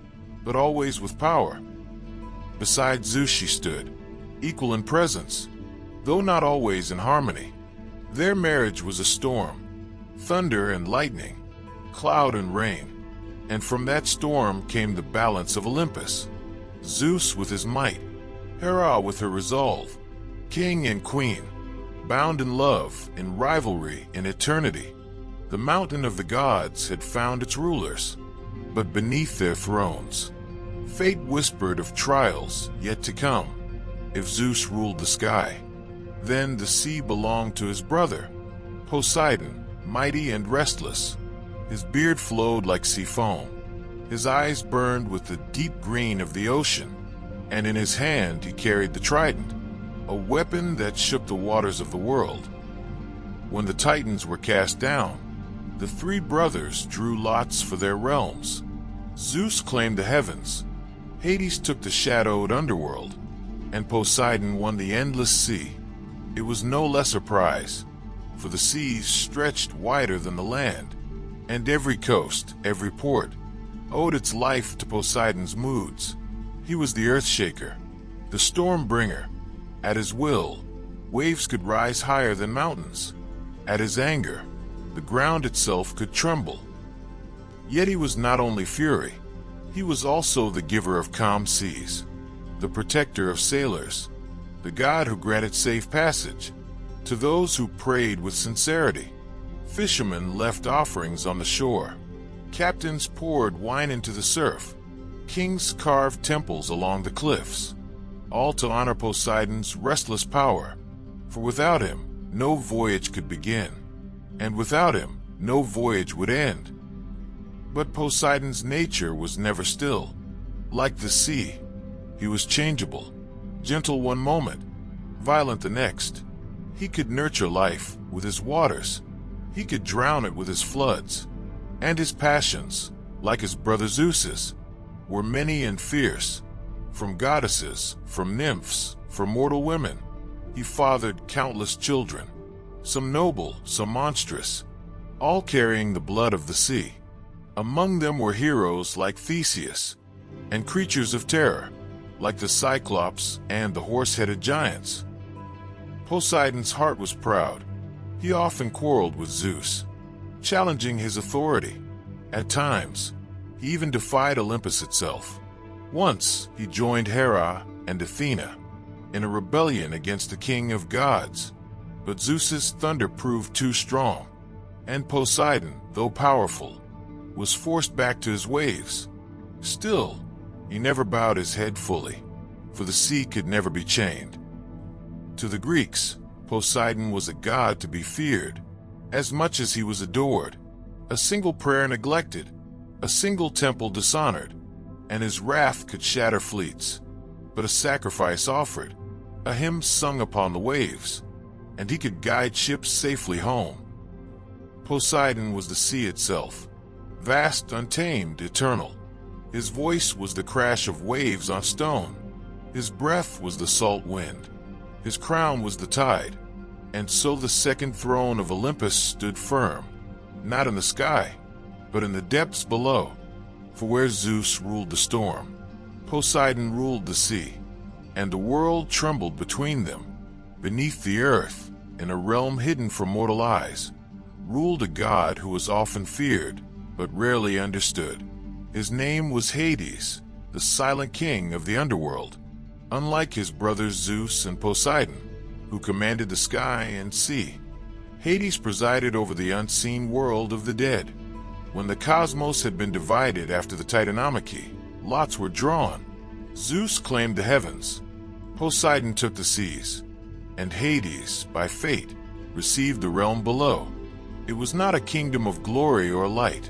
but always with power. Beside Zeus she stood, equal in presence, though not always in harmony. Their marriage was a storm, thunder and lightning, cloud and rain. And from that storm came the balance of Olympus. Zeus with his might, Hera with her resolve, king and queen, bound in love, in rivalry, in eternity. The mountain of the gods had found its rulers, but beneath their thrones, fate whispered of trials yet to come. If Zeus ruled the sky, then the sea belonged to his brother, Poseidon, mighty and restless. His beard flowed like sea foam. His eyes burned with the deep green of the ocean, and in his hand he carried the trident, a weapon that shook the waters of the world. When the Titans were cast down, the three brothers drew lots for their realms. Zeus claimed the heavens, Hades took the shadowed underworld, and Poseidon won the endless sea. It was no lesser prize, for the seas stretched wider than the land, and every coast, every port, owed its life to Poseidon's moods. He was the earth-shaker, the storm-bringer. At his will, waves could rise higher than mountains. At his anger, the ground itself could tremble. Yet he was not only fury, he was also the giver of calm seas, the protector of sailors, the god who granted safe passage to those who prayed with sincerity. Fishermen left offerings on the shore. Captains poured wine into the surf. Kings carved temples along the cliffs. all to honor Poseidon's restless power. For without him, no voyage could begin, and without him, no voyage would end. But Poseidon's nature was never still. Like the sea, he was changeable, gentle one moment, violent the next. He could nurture life with his waters. He could drown it with his floods. And his passions, like his brother Zeus's, were many and fierce. From goddesses, from nymphs, from mortal women, he fathered countless children, some noble, some monstrous, all carrying the blood of the sea. Among them were heroes like Theseus, and creatures of terror, like the Cyclops and the horse-headed giants. Poseidon's heart was proud. He often quarreled with Zeus, challenging his authority. At times, he even defied Olympus itself. Once, he joined Hera and Athena in a rebellion against the king of gods. But Zeus's thunder proved too strong, and Poseidon, though powerful, was forced back to his waves. Still, he never bowed his head fully, for the sea could never be chained. To the Greeks, Poseidon was a god to be feared, as much as he was adored. A single prayer neglected, a single temple dishonored, and his wrath could shatter fleets. But a sacrifice offered, a hymn sung upon the waves, and he could guide ships safely home. Poseidon was the sea itself, vast, untamed, eternal. His voice was the crash of waves on stone. His breath was the salt wind. His crown was the tide. And so the second throne of Olympus stood firm, not in the sky, but in the depths below. For where Zeus ruled the storm, Poseidon ruled the sea, and the world trembled between them. Beneath the earth, in a realm hidden from mortal eyes, ruled a god who was often feared, but rarely understood. His name was Hades, the silent king of the underworld. Unlike his brothers Zeus and Poseidon, who commanded the sky and sea, Hades presided over the unseen world of the dead. When the cosmos had been divided after the Titanomachy, lots were drawn. Zeus claimed the heavens, Poseidon took the seas, and Hades, by fate, received the realm below. It was not a kingdom of glory or light,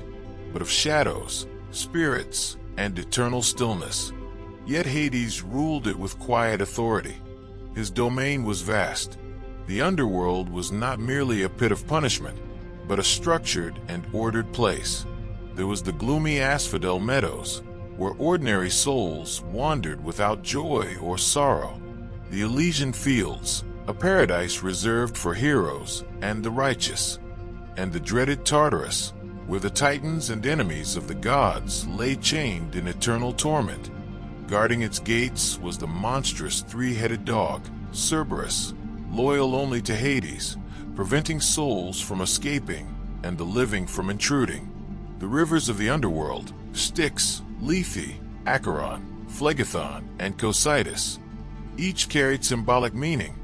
but of shadows, spirits, and eternal stillness. Yet Hades ruled it with quiet authority. His domain was vast. The underworld was not merely a pit of punishment, but a structured and ordered place. There was the gloomy asphodel meadows, where ordinary souls wandered without joy or sorrow. The Elysian fields, a paradise reserved for heroes and the righteous. And the dreaded Tartarus, where the titans and enemies of the gods lay chained in eternal torment. Guarding its gates was the monstrous three-headed dog, Cerberus, loyal only to Hades, preventing souls from escaping and the living from intruding. The rivers of the underworld, Styx, Lethe, Acheron, Phlegethon, and Cocytus, each carried symbolic meaning: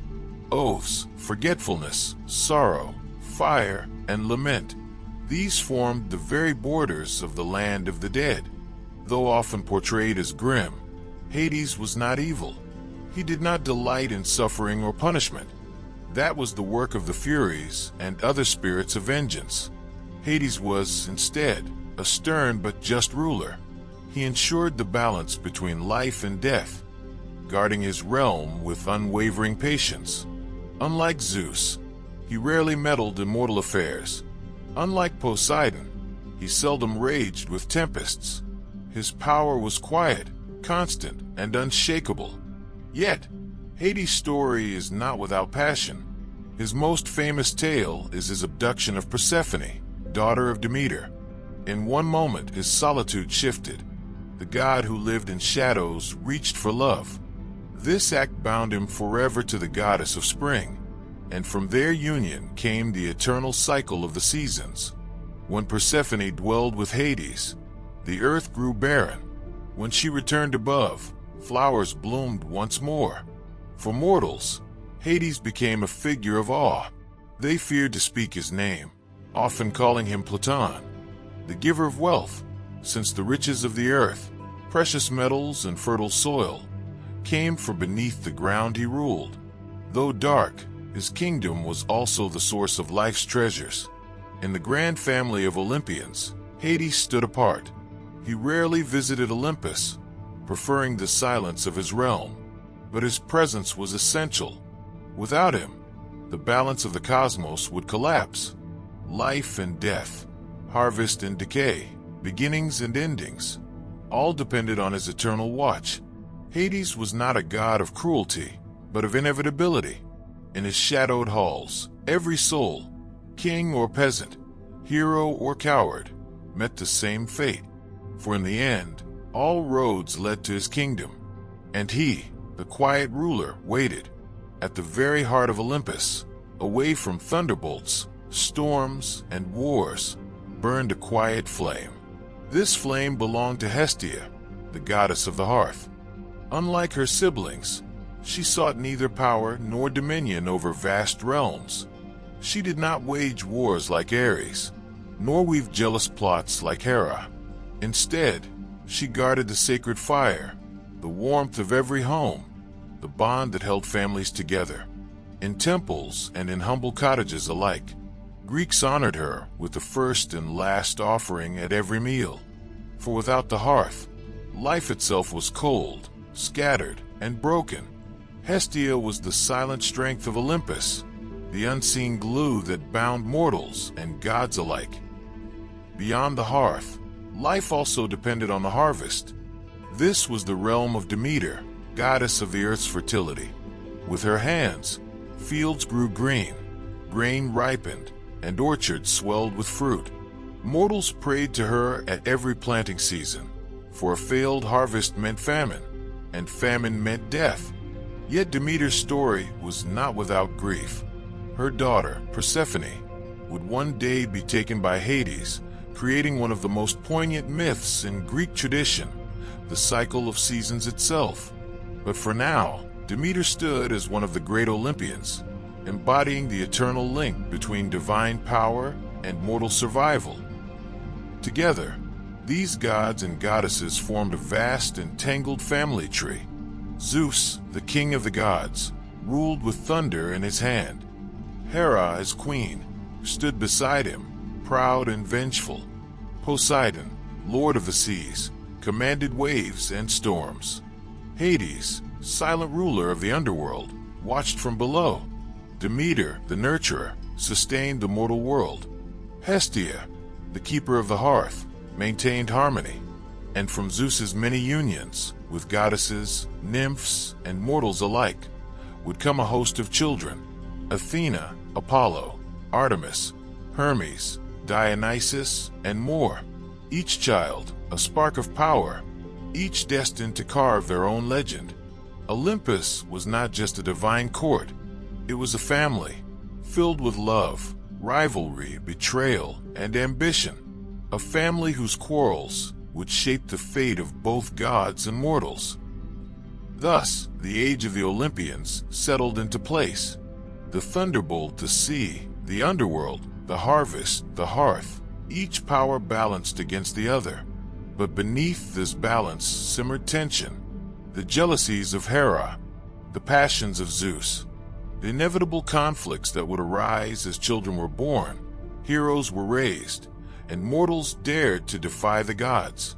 oaths, forgetfulness, sorrow, fire, and lament. These formed the very borders of the land of the dead. Though often portrayed as grim, Hades was not evil. He did not delight in suffering or punishment. That was the work of the Furies and other spirits of vengeance. Hades was, instead, a stern but just ruler. He ensured the balance between life and death, guarding his realm with unwavering patience. Unlike Zeus, he rarely meddled in mortal affairs. Unlike Poseidon, he seldom raged with tempests. His power was quiet, constant, and unshakable. Yet, Hades' story is not without passion. His most famous tale is his abduction of Persephone, daughter of Demeter. In one moment, his solitude shifted. The god who lived in shadows reached for love. This act bound him forever to the goddess of spring, and from their union came the eternal cycle of the seasons. When Persephone dwelled with Hades, the earth grew barren. When she returned above, flowers bloomed once more. For mortals, Hades became a figure of awe. They feared to speak his name, often calling him Platon, the giver of wealth, since the riches of the earth, precious metals and fertile soil, came from beneath the ground he ruled. Though dark, his kingdom was also the source of life's treasures. In the grand family of Olympians, Hades stood apart. He rarely visited Olympus, preferring the silence of his realm, but his presence was essential. Without him, the balance of the cosmos would collapse. Life and death, harvest and decay, beginnings and endings, all depended on his eternal watch. Hades was not a god of cruelty, but of inevitability. In his shadowed halls, every soul, king or peasant, hero or coward, met the same fate. For in the end, all roads led to his kingdom, and he, the quiet ruler, waited at the very heart of Olympus. Away from thunderbolts, storms, and wars, burned a quiet flame. This flame belonged to Hestia, the goddess of the hearth. Unlike her siblings, she sought neither power nor dominion over vast realms. She did not wage wars like Ares, nor weave jealous plots like Hera. Instead, she guarded the sacred fire, the warmth of every home, the bond that held families together. In temples and in humble cottages alike, Greeks honored her with the first and last offering at every meal. For without the hearth, life itself was cold, scattered, and broken. Hestia was the silent strength of Olympus, the unseen glue that bound mortals and gods alike. Beyond the hearth, life also depended on the harvest. This was the realm of Demeter, goddess of the earth's fertility. With her hands, fields grew green, grain ripened, and orchards swelled with fruit. Mortals prayed to her at every planting season, for a failed harvest meant famine, and famine meant death. Yet Demeter's story was not without grief. Her daughter, Persephone, would one day be taken by Hades, creating one of the most poignant myths in Greek tradition, the cycle of seasons itself. But for now, Demeter stood as one of the great Olympians, embodying the eternal link between divine power and mortal survival. Together, these gods and goddesses formed a vast and tangled family tree. Zeus, the king of the gods, ruled with thunder in his hand. Hera, as queen, stood beside him, proud and vengeful. Poseidon, lord of the seas, commanded waves and storms. Hades, silent ruler of the underworld, watched from below. Demeter, the nurturer, sustained the mortal world. Hestia, the keeper of the hearth, maintained harmony. And from Zeus's many unions, with goddesses, nymphs, and mortals alike, would come a host of children: Athena, Apollo, Artemis, Hermes, Dionysus, and more. Each child, a spark of power, each destined to carve their own legend. Olympus was not just a divine court, it was a family, filled with love, rivalry, betrayal, and ambition. A family whose quarrels would shape the fate of both gods and mortals. Thus, the age of the Olympians settled into place. The thunderbolt, the sea, the underworld, the harvest, the hearth, each power balanced against the other. But beneath this balance simmered tension. The jealousies of Hera, the passions of Zeus, the inevitable conflicts that would arise as children were born, heroes were raised, and mortals dared to defy the gods.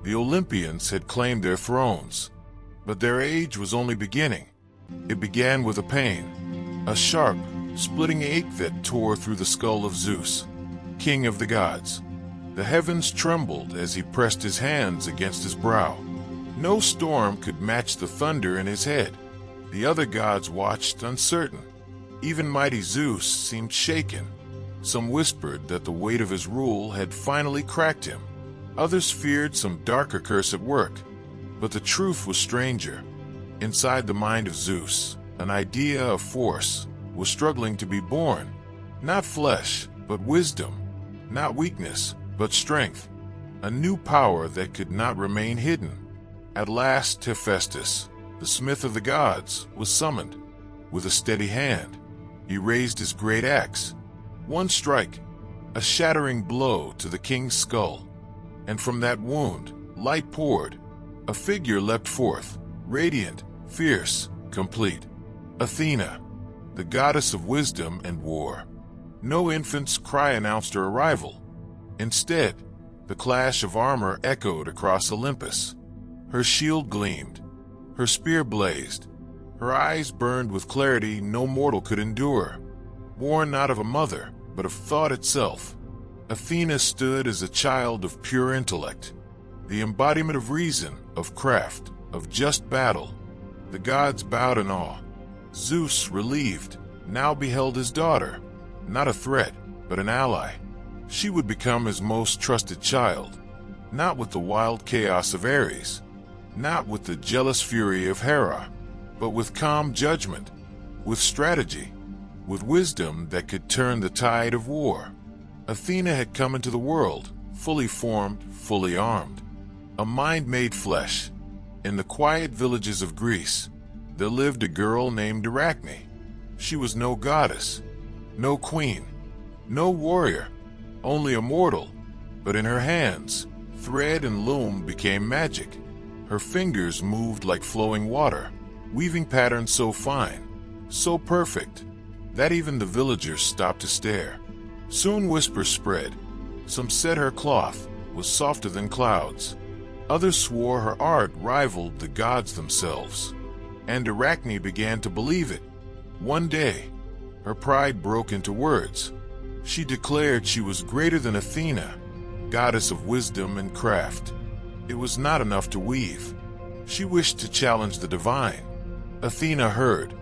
The Olympians had claimed their thrones, but their age was only beginning. It began with a pain, a sharp, splitting ache that tore through the skull of Zeus, king of the gods. The heavens trembled as he pressed his hands against his brow. No storm could match the thunder in his head. The other gods watched uncertain. Even mighty Zeus seemed shaken. Some whispered that the weight of his rule had finally cracked him. Others feared some darker curse at work. But the truth was stranger. Inside the mind of Zeus, an idea of force was struggling to be born. Not flesh, but wisdom. Not weakness, but strength. A new power that could not remain hidden. At last Hephaestus, the smith of the gods, was summoned. With a steady hand, he raised his great axe. One strike, a shattering blow to the king's skull. And from that wound, light poured. A figure leapt forth, radiant, fierce, complete. Athena, the goddess of wisdom and war. No infant's cry announced her arrival. Instead, the clash of armor echoed across Olympus. Her shield gleamed. Her spear blazed. Her eyes burned with clarity no mortal could endure. Born not of a mother, but of thought itself, Athena stood as a child of pure intellect, the embodiment of reason, of craft, of just battle. The gods bowed in awe. Zeus, relieved, now beheld his daughter, not a threat, but an ally. She would become his most trusted child, not with the wild chaos of Ares, not with the jealous fury of Hera, but with calm judgment, with strategy, with wisdom that could turn the tide of war. Athena had come into the world, fully formed, fully armed. A mind made flesh. In the quiet villages of Greece, there lived a girl named Arachne. She was no goddess, no queen, no warrior, only a mortal. But in her hands, thread and loom became magic. Her fingers moved like flowing water, weaving patterns so fine, so perfect, that even the villagers stopped to stare. Soon whispers spread. Some said her cloth was softer than clouds. Others swore her art rivaled the gods themselves. And Arachne began to believe it. One day, her pride broke into words. She declared she was greater than Athena, goddess of wisdom and craft. It was not enough to weave. She wished to challenge the divine. Athena heard.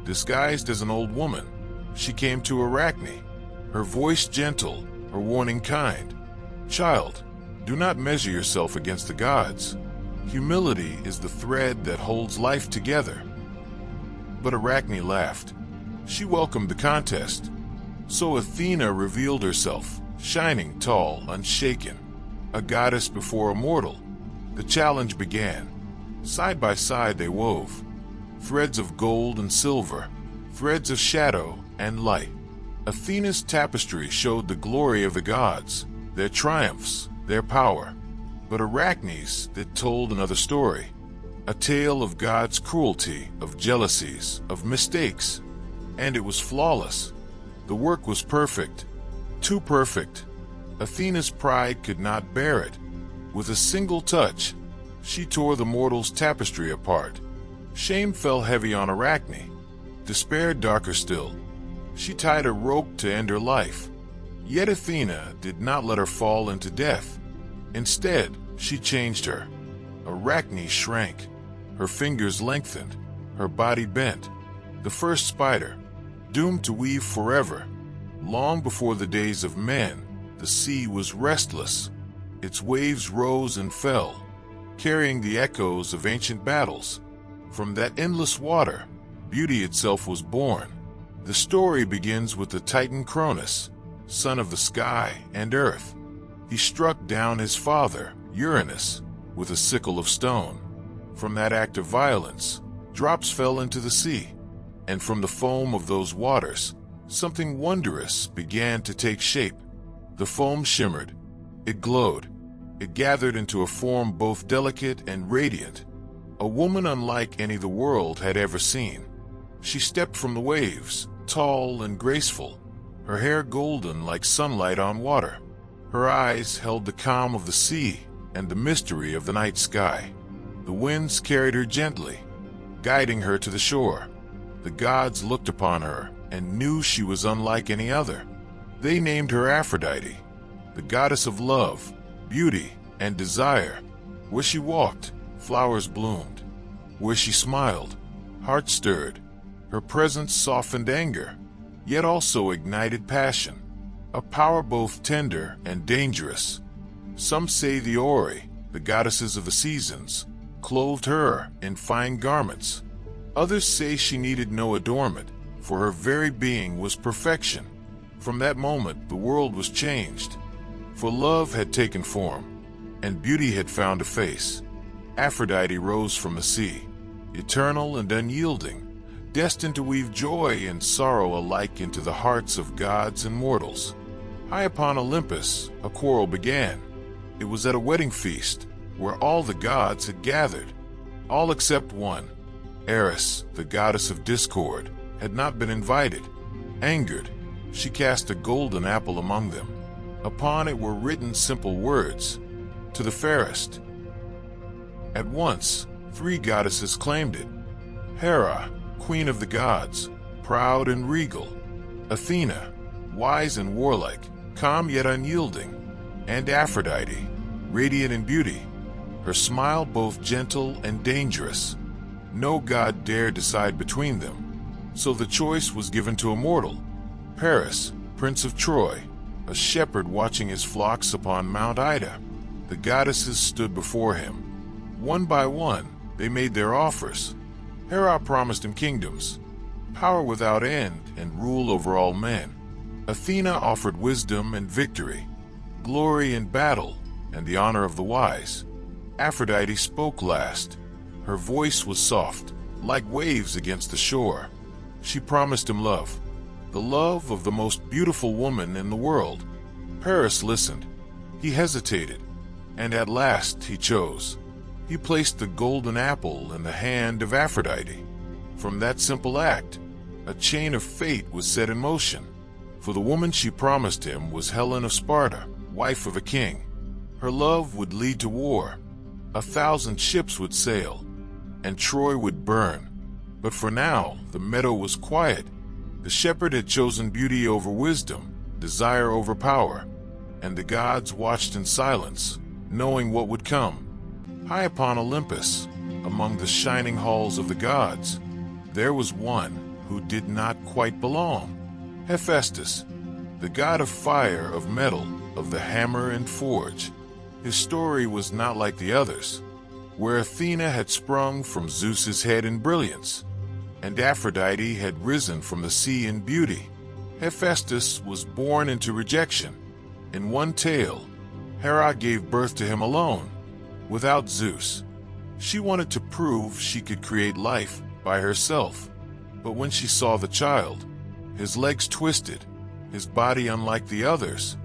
Disguised as an old woman, she came to Arachne, her voice gentle, her warning kind. Child, do not measure yourself against the gods. Humility is the thread that holds life together. But Arachne laughed. She welcomed the contest. So Athena revealed herself, shining tall, unshaken, a goddess before a mortal. The challenge began. Side by side they wove, threads of gold and silver, threads of shadow and light. Athena's tapestry showed the glory of the gods, their triumphs, their power. But Arachne's that told another story, a tale of God's cruelty, of jealousies, of mistakes. And it was flawless. The work was perfect, too perfect. Athena's pride could not bear it. With a single touch, she tore the mortal's tapestry apart. Shame fell heavy on Arachne. Despair darker still. She tied a rope to end her life. Yet Athena did not let her fall into death. Instead, she changed her. Arachne shrank. Her fingers lengthened. Her body bent. The first spider, doomed to weave forever. Long before the days of men, the sea was restless. Its waves rose and fell, carrying the echoes of ancient battles. From that endless water, beauty itself was born. The story begins with the Titan Cronus, son of the sky and earth. He struck down his father, Uranus, with a sickle of stone. From that act of violence, drops fell into the sea, and from the foam of those waters, something wondrous began to take shape. The foam shimmered. It glowed. It gathered into a form both delicate and radiant, a woman unlike any the world had ever seen. She stepped from the waves, tall and graceful, her hair golden like sunlight on water. Her eyes held the calm of the sea and the mystery of the night sky. The winds carried her gently, guiding her to the shore. The gods looked upon her and knew she was unlike any other. They named her Aphrodite, the goddess of love, beauty, and desire. Where she walked, flowers bloomed. Where she smiled, hearts stirred. Her presence softened anger, yet also ignited passion, a power both tender and dangerous. Some say the Ori, the goddesses of the seasons, clothed her in fine garments. Others say she needed no adornment, for her very being was perfection. From that moment, the world was changed, for love had taken form, and beauty had found a face. Aphrodite rose from the sea, eternal and unyielding, destined to weave joy and sorrow alike into the hearts of gods and mortals. High upon Olympus, a quarrel began. It was at a wedding feast, where all the gods had gathered, all except one. Eris, the goddess of discord, had not been invited. Angered, she cast a golden apple among them. Upon it were written simple words, "To the fairest." At once, 3 goddesses claimed it. Hera, queen of the gods, proud and regal. Athena, wise and warlike, calm yet unyielding. And Aphrodite, radiant in beauty, her smile both gentle and dangerous. No god dared decide between them, so the choice was given to a mortal, Paris, prince of Troy, a shepherd watching his flocks upon Mount Ida. The goddesses stood before him. One by one, they made their offers. Hera promised him kingdoms, power without end, and rule over all men. Athena offered wisdom and victory, glory in battle, and the honor of the wise. Aphrodite spoke last. Her voice was soft, like waves against the shore. She promised him love, the love of the most beautiful woman in the world. Paris listened. He hesitated, and at last he chose. He placed the golden apple in the hand of Aphrodite. From that simple act, a chain of fate was set in motion. For the woman she promised him was Helen of Sparta, wife of a king. Her love would lead to war. 1,000 ships would sail, and Troy would burn. But for now, the meadow was quiet. The shepherd had chosen beauty over wisdom, desire over power, and the gods watched in silence, knowing what would come. High upon Olympus, among the shining halls of the gods, there was one who did not quite belong. Hephaestus, the god of fire, of metal, of the hammer and forge. His story was not like the others, where Athena had sprung from Zeus's head in brilliance, and Aphrodite had risen from the sea in beauty. Hephaestus was born into rejection. In one tale, Hera gave birth to him alone, without Zeus. She wanted to prove she could create life by herself, but when she saw the child, his legs twisted, his body unlike the others,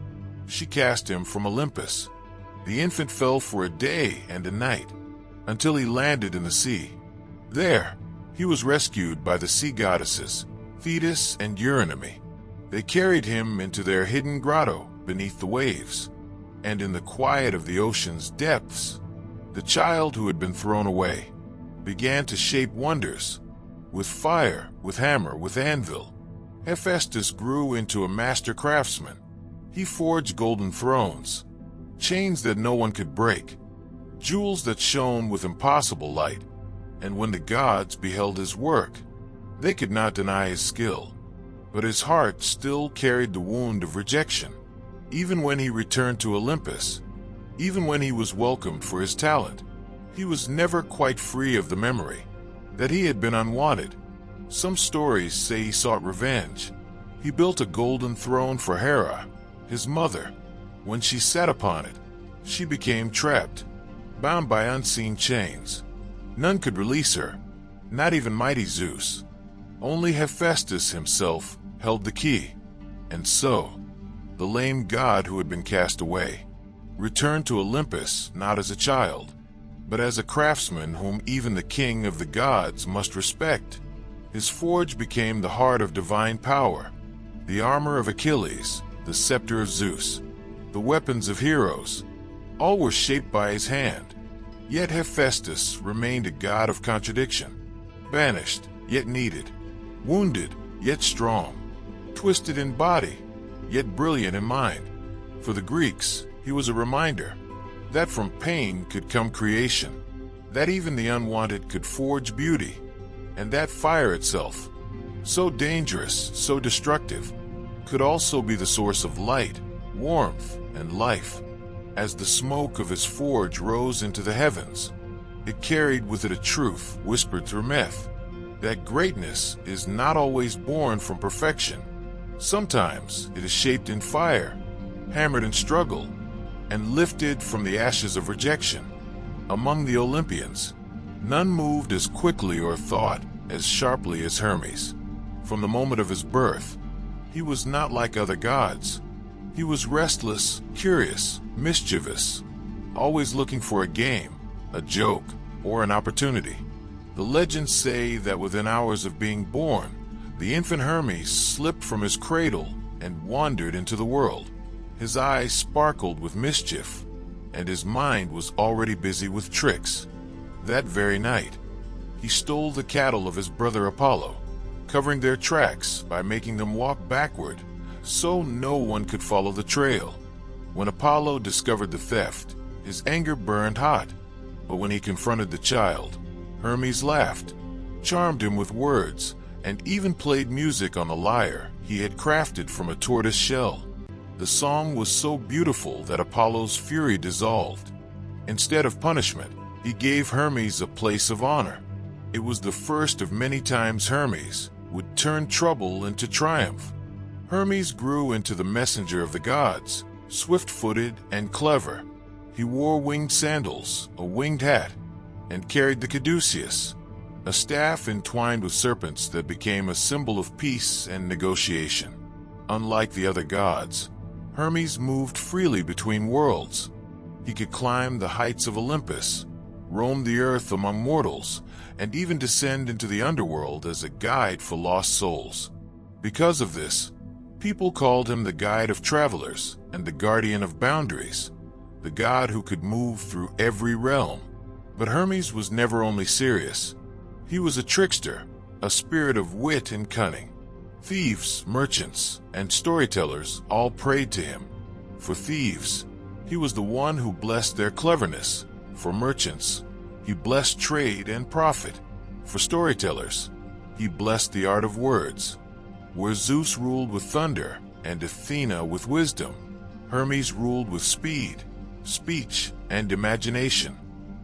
she cast him from Olympus. The infant fell for a day and a night, until he landed in the sea. There, he was rescued by the sea goddesses, Thetis and Eurynomy. They carried him into their hidden grotto beneath the waves, and in the quiet of the ocean's depths, the child who had been thrown away began to shape wonders. With fire, with hammer, with anvil, Hephaestus grew into a master craftsman. He forged golden thrones, chains that no one could break, jewels that shone with impossible light. And when the gods beheld his work, they could not deny his skill. But his heart still carried the wound of rejection. Even when he returned to Olympus, even when he was welcomed for his talent, he was never quite free of the memory that he had been unwanted. Some stories say he sought revenge. He built a golden throne for Hera, his mother. When she sat upon it, she became trapped, bound by unseen chains. None could release her, not even mighty Zeus. Only Hephaestus himself held the key. And so, the lame god who had been cast away returned to Olympus not as a child, but as a craftsman whom even the king of the gods must respect. His forge became the heart of divine power, the armor of Achilles, the scepter of Zeus, the weapons of heroes. All were shaped by his hand. Yet Hephaestus remained a god of contradiction, banished, yet needed, wounded, yet strong, twisted in body, yet brilliant in mind. For the Greeks, he was a reminder that from pain could come creation, that even the unwanted could forge beauty, and that fire itself, so dangerous, so destructive, could also be the source of light, warmth, and life. As the smoke of his forge rose into the heavens, it carried with it a truth whispered through myth, that greatness is not always born from perfection. Sometimes it is shaped in fire, hammered in struggle, and lifted from the ashes of rejection. Among the Olympians, none moved as quickly or thought as sharply as Hermes. From the moment of his birth, he was not like other gods. He was restless, curious, mischievous, always looking for a game, a joke, or an opportunity. The legends say that within hours of being born, the infant Hermes slipped from his cradle and wandered into the world. His eyes sparkled with mischief, and his mind was already busy with tricks. That very night, he stole the cattle of his brother Apollo, covering their tracks by making them walk backward so no one could follow the trail. When Apollo discovered the theft, his anger burned hot. But when he confronted the child, Hermes laughed, charmed him with words, and even played music on the lyre he had crafted from a tortoise shell. The song was so beautiful that Apollo's fury dissolved. Instead of punishment, he gave Hermes a place of honor. It was the first of many times Hermes would turn trouble into triumph. Hermes grew into the messenger of the gods, swift-footed and clever. He wore winged sandals, a winged hat, and carried the caduceus, a staff entwined with serpents that became a symbol of peace and negotiation. Unlike the other gods, Hermes moved freely between worlds. He could climb the heights of Olympus, roam the earth among mortals, and even descend into the underworld as a guide for lost souls. Because of this, people called him the guide of travelers and the guardian of boundaries, the god who could move through every realm. But Hermes was never only serious. He was a trickster, a spirit of wit and cunning. Thieves, merchants, and storytellers all prayed to him. For thieves, he was the one who blessed their cleverness. For merchants, he blessed trade and profit. For storytellers, he blessed the art of words. Where Zeus ruled with thunder and Athena with wisdom, Hermes ruled with speed, speech, and imagination.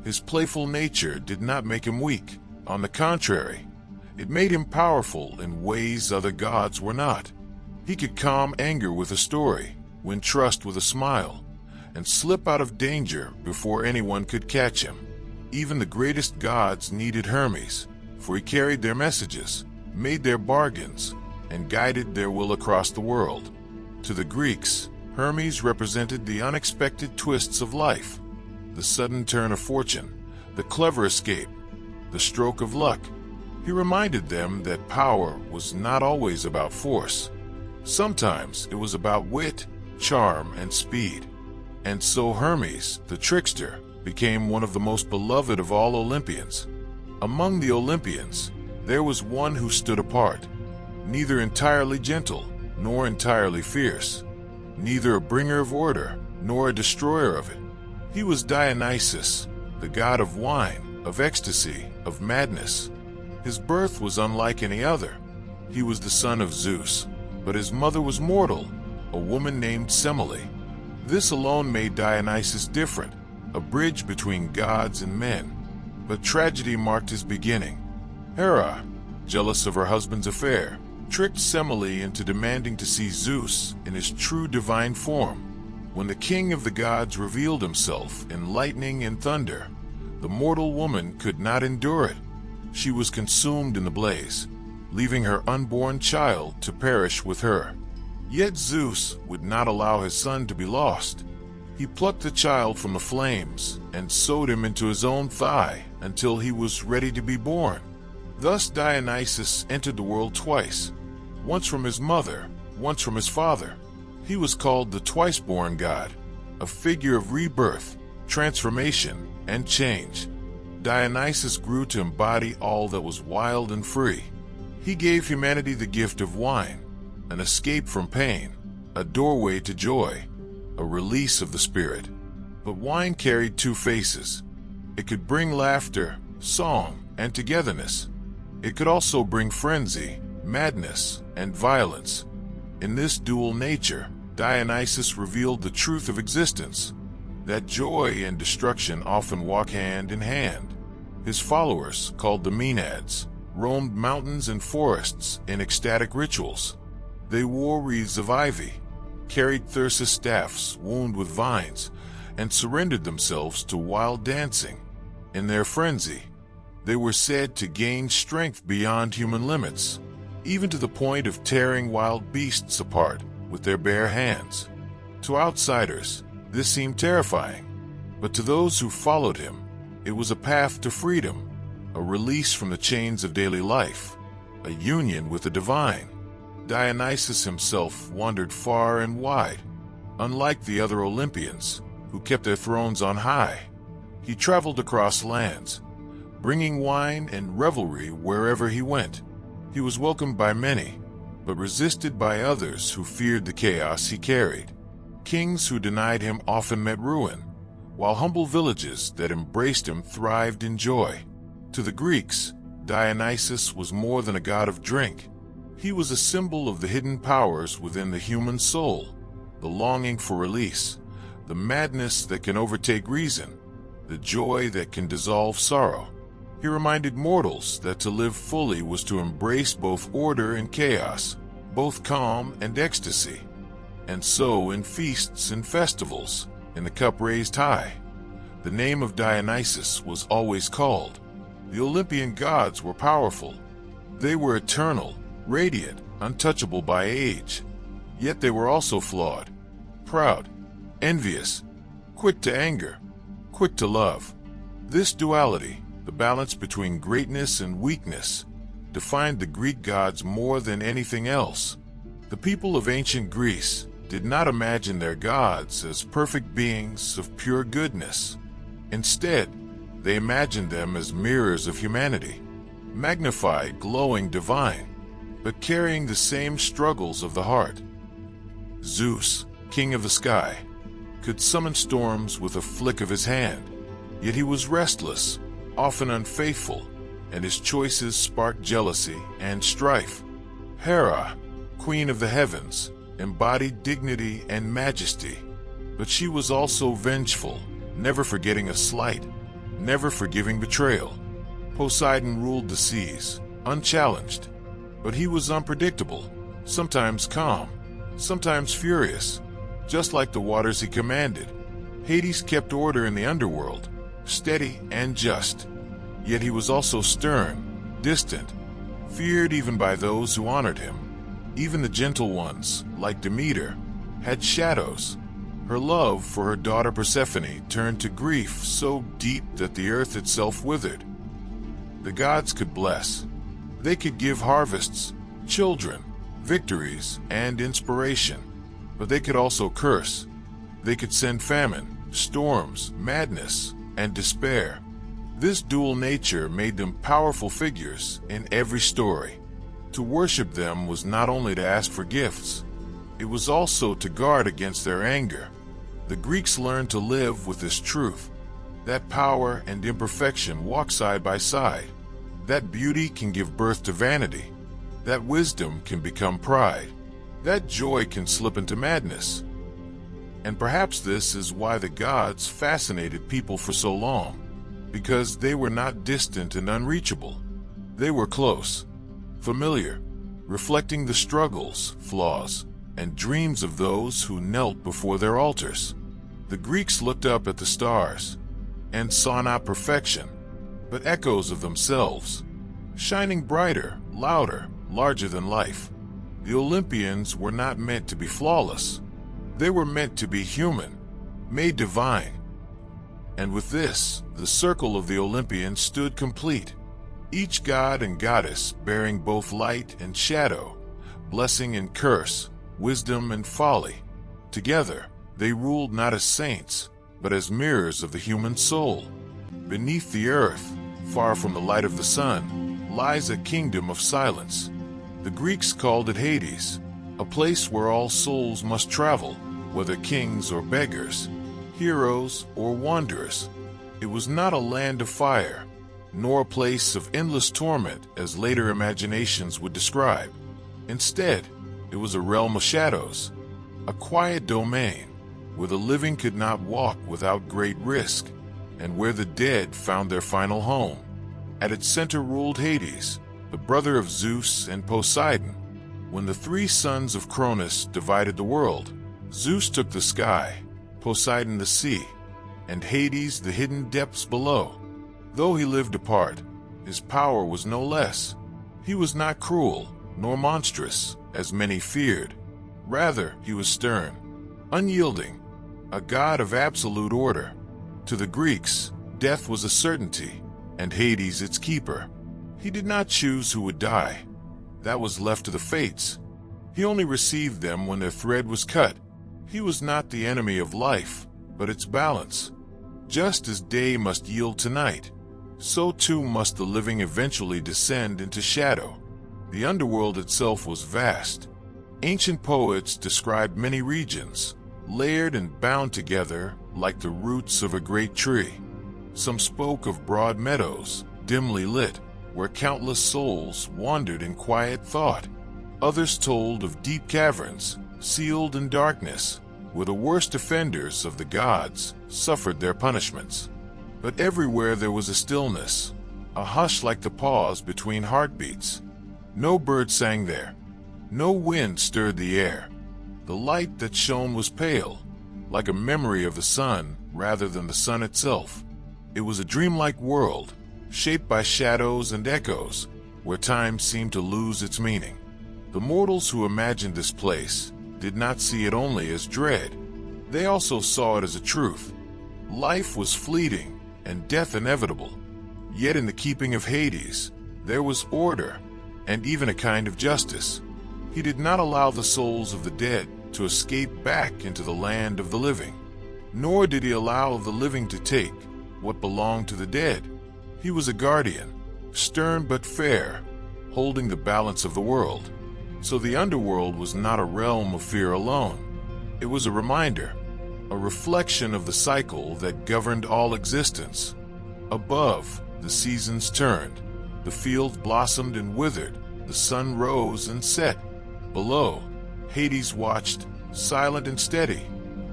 His playful nature did not make him weak. On the contrary, it made him powerful in ways other gods were not. He could calm anger with a story, win trust with a smile, and slip out of danger before anyone could catch him. Even the greatest gods needed Hermes, for he carried their messages, made their bargains, and guided their will across the world. To the Greeks, Hermes represented the unexpected twists of life, the sudden turn of fortune, the clever escape, the stroke of luck. He reminded them that power was not always about force. Sometimes it was about wit, charm, and speed. And so Hermes, the trickster, became one of the most beloved of all Olympians. Among the Olympians, there was one who stood apart, neither entirely gentle nor entirely fierce, neither a bringer of order nor a destroyer of it. He was Dionysus, the god of wine, of ecstasy, of madness. His birth was unlike any other. He was the son of Zeus, but his mother was mortal, a woman named Semele. This alone made Dionysus different, a bridge between gods and men. But tragedy marked his beginning. Hera, jealous of her husband's affair, tricked Semele into demanding to see Zeus in his true divine form. When the king of the gods revealed himself in lightning and thunder, the mortal woman could not endure it. She was consumed in the blaze, leaving her unborn child to perish with her. Yet Zeus would not allow his son to be lost. He plucked the child from the flames and sewed him into his own thigh until he was ready to be born. Thus Dionysus entered the world twice, once from his mother, once from his father. He was called the twice-born god, a figure of rebirth, transformation, and change. Dionysus grew to embody all that was wild and free. He gave humanity the gift of wine, an escape from pain, a doorway to joy, a release of the spirit. But wine carried two faces. It could bring laughter, song, and togetherness. It could also bring frenzy, madness, and violence. In this dual nature, Dionysus revealed the truth of existence, that joy and destruction often walk hand in hand. His followers, called the Maenads, roamed mountains and forests in ecstatic rituals. They wore wreaths of ivy, carried thyrsus staffs wound with vines, and surrendered themselves to wild dancing. In their frenzy, they were said to gain strength beyond human limits, even to the point of tearing wild beasts apart with their bare hands. To outsiders, this seemed terrifying, but to those who followed him, it was a path to freedom, a release from the chains of daily life, a union with the divine. Dionysus himself wandered far and wide. Unlike the other Olympians, who kept their thrones on high, he traveled across lands, bringing wine and revelry wherever he went. He was welcomed by many, but resisted by others who feared the chaos he carried. Kings who denied him often met ruin, while humble villages that embraced him thrived in joy. To the Greeks, Dionysus was more than a god of drink. He was a symbol of the hidden powers within the human soul, the longing for release, the madness that can overtake reason, the joy that can dissolve sorrow. He reminded mortals that to live fully was to embrace both order and chaos, both calm and ecstasy. And so, in feasts and festivals, in the cup raised high, the name of Dionysus was always called. The Olympian gods were powerful. They were eternal, radiant, untouchable by age. Yet they were also flawed, proud, envious, quick to anger, quick to love. This duality, the balance between greatness and weakness, defined the Greek gods more than anything else. The people of ancient Greece did not imagine their gods as perfect beings of pure goodness. Instead, they imagined them as mirrors of humanity, magnified, glowing, divine, but carrying the same struggles of the heart. Zeus, king of the sky, could summon storms with a flick of his hand, yet he was restless, often unfaithful, and his choices sparked jealousy and strife. Hera, queen of the heavens, embodied dignity and majesty, but she was also vengeful, never forgetting a slight, never forgiving betrayal. Poseidon ruled the seas, unchallenged, but he was unpredictable, sometimes calm, sometimes furious, just like the waters he commanded. Hades kept order in the underworld, steady and just, yet he was also stern, distant, feared even by those who honored him. Even the gentle ones, like Demeter, had shadows. Her love for her daughter Persephone turned to grief so deep that the earth itself withered. The gods could bless. They could give harvests, children, victories, and inspiration. But they could also curse. They could send famine, storms, madness, and despair. This dual nature made them powerful figures in every story. To worship them was not only to ask for gifts, it was also to guard against their anger. The Greeks learned to live with this truth, that power and imperfection walk side by side, that beauty can give birth to vanity, that wisdom can become pride, that joy can slip into madness. And perhaps this is why the gods fascinated people for so long, because they were not distant and unreachable. They were close, familiar, reflecting the struggles, flaws, and dreams of those who knelt before their altars. The Greeks looked up at the stars and saw not perfection, but echoes of themselves, shining brighter, louder, larger than life. The Olympians were not meant to be flawless. They were meant to be human, made divine. And with this, the circle of the Olympians stood complete, each god and goddess bearing both light and shadow, blessing and curse, wisdom and folly. Together, they ruled not as saints, but as mirrors of the human soul. Beneath the earth, far from the light of the sun, lies a kingdom of silence. The Greeks called it Hades, a place where all souls must travel, whether kings or beggars, heroes or wanderers. It was not a land of fire, nor a place of endless torment as later imaginations would describe. Instead, it was a realm of shadows, a quiet domain, where the living could not walk without great risk, and where the dead found their final home. At its center ruled Hades, the brother of Zeus and Poseidon. When the three sons of Cronus divided the world, Zeus took the sky, Poseidon the sea, and Hades the hidden depths below. Though he lived apart, his power was no less. He was not cruel, nor monstrous, as many feared. Rather, he was stern, unyielding, a god of absolute order. To the Greeks, death was a certainty, and Hades its keeper. He did not choose who would die. That was left to the fates. He only received them when their thread was cut. He was not the enemy of life, but its balance. Just as day must yield to night, so too must the living eventually descend into shadow. The underworld itself was vast. Ancient poets described many regions, layered and bound together like the roots of a great tree. Some spoke of broad meadows, dimly lit, where countless souls wandered in quiet thought. Others told of deep caverns, sealed in darkness, where the worst offenders of the gods suffered their punishments. But everywhere there was a stillness, a hush like the pause between heartbeats. No bird sang there. No wind stirred the air. The light that shone was pale, like a memory of the sun rather than the sun itself. It was a dreamlike world, shaped by shadows and echoes, where time seemed to lose its meaning. The mortals who imagined this place did not see it only as dread. They also saw it as a truth. Life was fleeting and death inevitable. Yet in the keeping of Hades, there was order and even a kind of justice. He did not allow the souls of the dead to escape back into the land of the living, nor did he allow the living to take what belonged to the dead. He was a guardian, stern but fair, holding the balance of the world. So the underworld was not a realm of fear alone. It was a reminder, a reflection of the cycle that governed all existence. Above, the seasons turned, the fields blossomed and withered, the sun rose and set. Below, Hades watched, silent and steady,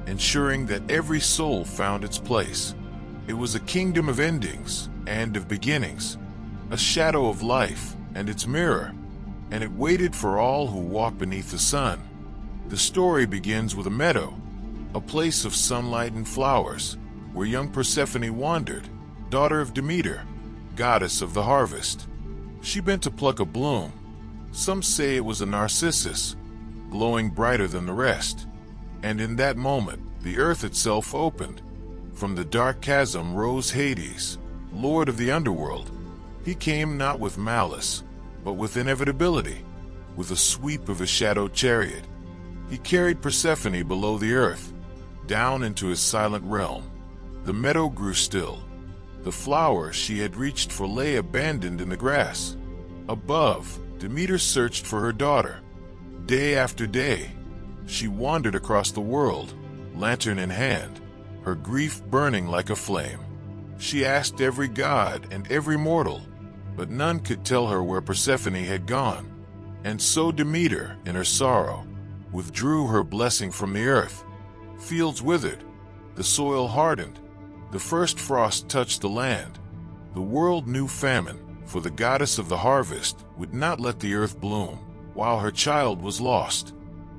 ensuring that every soul found its place. It was a kingdom of endings and of beginnings, a shadow of life and its mirror, and it waited for all who walk beneath the sun. The story begins with a meadow, a place of sunlight and flowers, where young Persephone wandered, daughter of Demeter, goddess of the harvest. She bent to pluck a bloom. Some say it was a narcissus, glowing brighter than the rest. And in that moment, the earth itself opened. From the dark chasm rose Hades, lord of the underworld. He came not with malice, but with inevitability, with the sweep of his shadowed chariot. He carried Persephone below the earth, down into his silent realm. The meadow grew still. The flower she had reached for lay abandoned in the grass. Above, Demeter searched for her daughter. Day after day, she wandered across the world, lantern in hand, her grief burning like a flame. She asked every god and every mortal, but none could tell her where Persephone had gone. And so Demeter, in her sorrow, withdrew her blessing from the earth. Fields withered, the soil hardened, the first frost touched the land. The world knew famine, for the goddess of the harvest would not let the earth bloom, while her child was lost.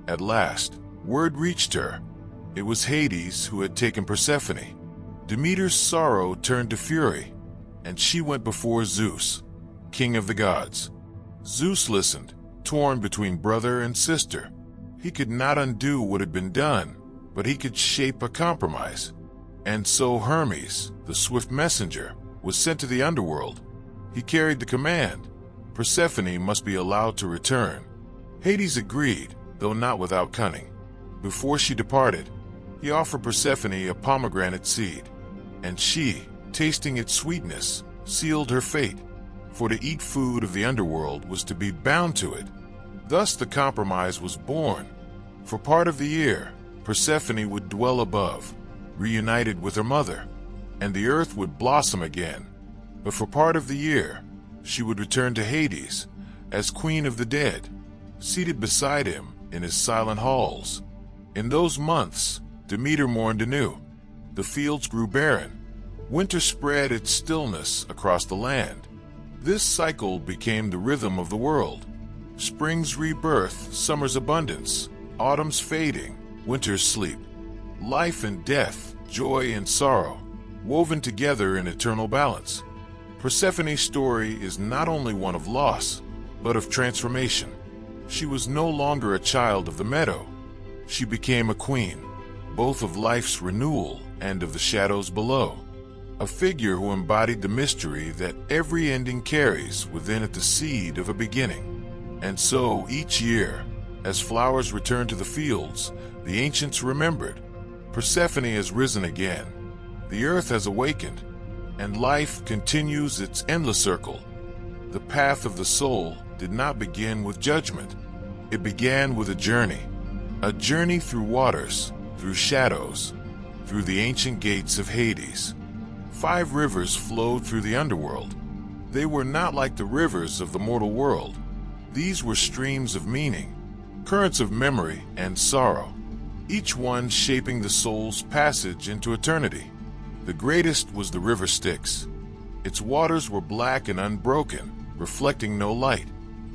At last, word reached her. It was Hades who had taken Persephone. Demeter's sorrow turned to fury, and she went before Zeus, king of the gods. Zeus listened, torn between brother and sister. He could not undo what had been done, but he could shape a compromise. And so Hermes, the swift messenger, was sent to the underworld. He carried the command: Persephone must be allowed to return. Hades agreed, though not without cunning. Before she departed, he offered Persephone a pomegranate seed, and she, tasting its sweetness, sealed her fate. For to eat food of the underworld was to be bound to it. Thus the compromise was born. For part of the year, Persephone would dwell above, reunited with her mother, and the earth would blossom again. But for part of the year, she would return to Hades as queen of the dead, seated beside him in his silent halls. In those months, Demeter mourned anew. The fields grew barren. Winter spread its stillness across the land. This cycle became the rhythm of the world. Spring's rebirth, summer's abundance, autumn's fading, winter's sleep. Life and death, joy and sorrow, woven together in eternal balance. Persephone's story is not only one of loss, but of transformation. She was no longer a child of the meadow. She became a queen, both of life's renewal and of the shadows below. a figure who embodied the mystery that every ending carries within it the seed of a beginning. And so, each year, as flowers return to the fields, the ancients remembered, Persephone has risen again, the earth has awakened, and life continues its endless circle. The path of the soul did not begin with judgment. It began with a journey through waters, through shadows, through the ancient gates of Hades. 5 rivers flowed through the underworld. They were not like the rivers of the mortal world. These were streams of meaning, currents of memory and sorrow, each one shaping the soul's passage into eternity. The greatest was the river Styx. Its waters were black and unbroken, reflecting no light.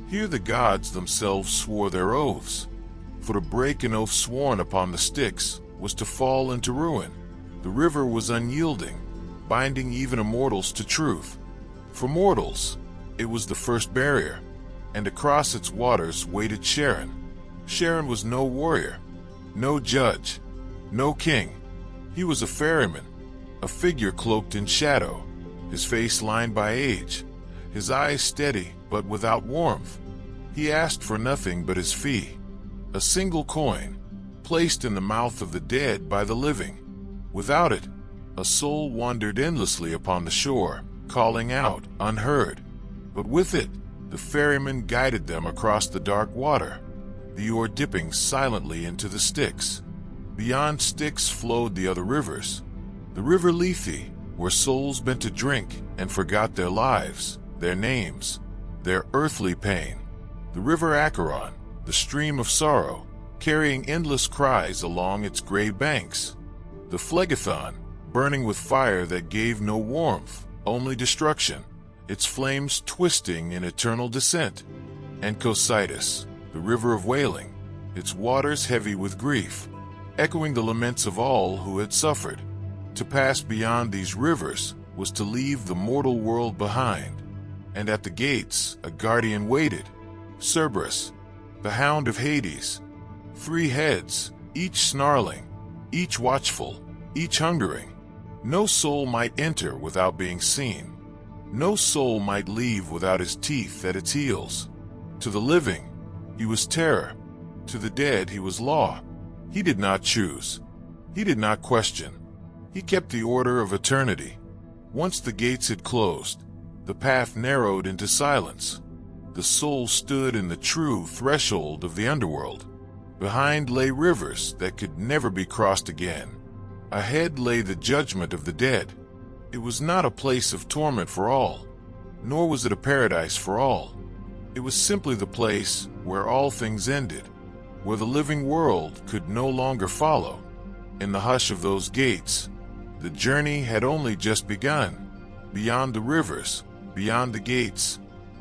Here the gods themselves swore their oaths, for to break an oath sworn upon the Styx was to fall into ruin. The river was unyielding, binding even immortals to truth. For mortals, it was the first barrier, and across its waters waded Charon. Charon was no warrior, no judge, no king. He was a ferryman, a figure cloaked in shadow, his face lined by age, his eyes steady but without warmth. He asked for nothing but his fee, a single coin, placed in the mouth of the dead by the living. Without it, a soul wandered endlessly upon the shore, calling out, unheard. But with it, the ferryman guided them across the dark water, the oar dipping silently into the Styx. Beyond Styx flowed the other rivers, the river Lethe, where souls bent to drink and forgot their lives, their names, their earthly pain. The river Acheron, the stream of sorrow, carrying endless cries along its gray banks. The Phlegethon, burning with fire that gave no warmth, only destruction, its flames twisting in eternal descent. And Cocytus, the river of wailing, its waters heavy with grief, echoing the laments of all who had suffered. To pass beyond these rivers was to leave the mortal world behind, and at the gates a guardian waited, Cerberus, the hound of Hades. 3 heads, each snarling, each watchful, each hungering. No soul might enter without being seen. No soul might leave without his teeth at its heels. To the living, he was terror. To the dead, he was law. He did not choose. He did not question. He kept the order of eternity. Once the gates had closed, the path narrowed into silence. The soul stood in the true threshold of the underworld. Behind lay rivers that could never be crossed again. Ahead lay the judgment of the dead. It was not a place of torment for all, nor was it a paradise for all. It was simply the place where all things ended, where the living world could no longer follow. In the hush of those gates, the journey had only just begun. Beyond the rivers, beyond the gates,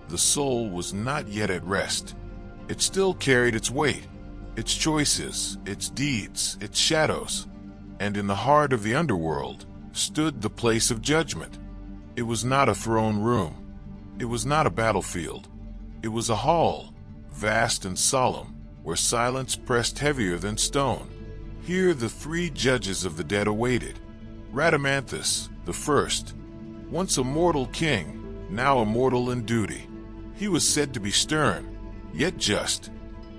the soul was not yet at rest. It still carried its weight, its choices, its deeds, its shadows. And in the heart of the underworld stood the place of judgment. It was not a throne room. It was not a battlefield. It was a hall, vast and solemn, where silence pressed heavier than stone. Here the 3 judges of the dead awaited. Rhadamanthus, the first, once a mortal king, now immortal in duty. He was said to be stern, yet just.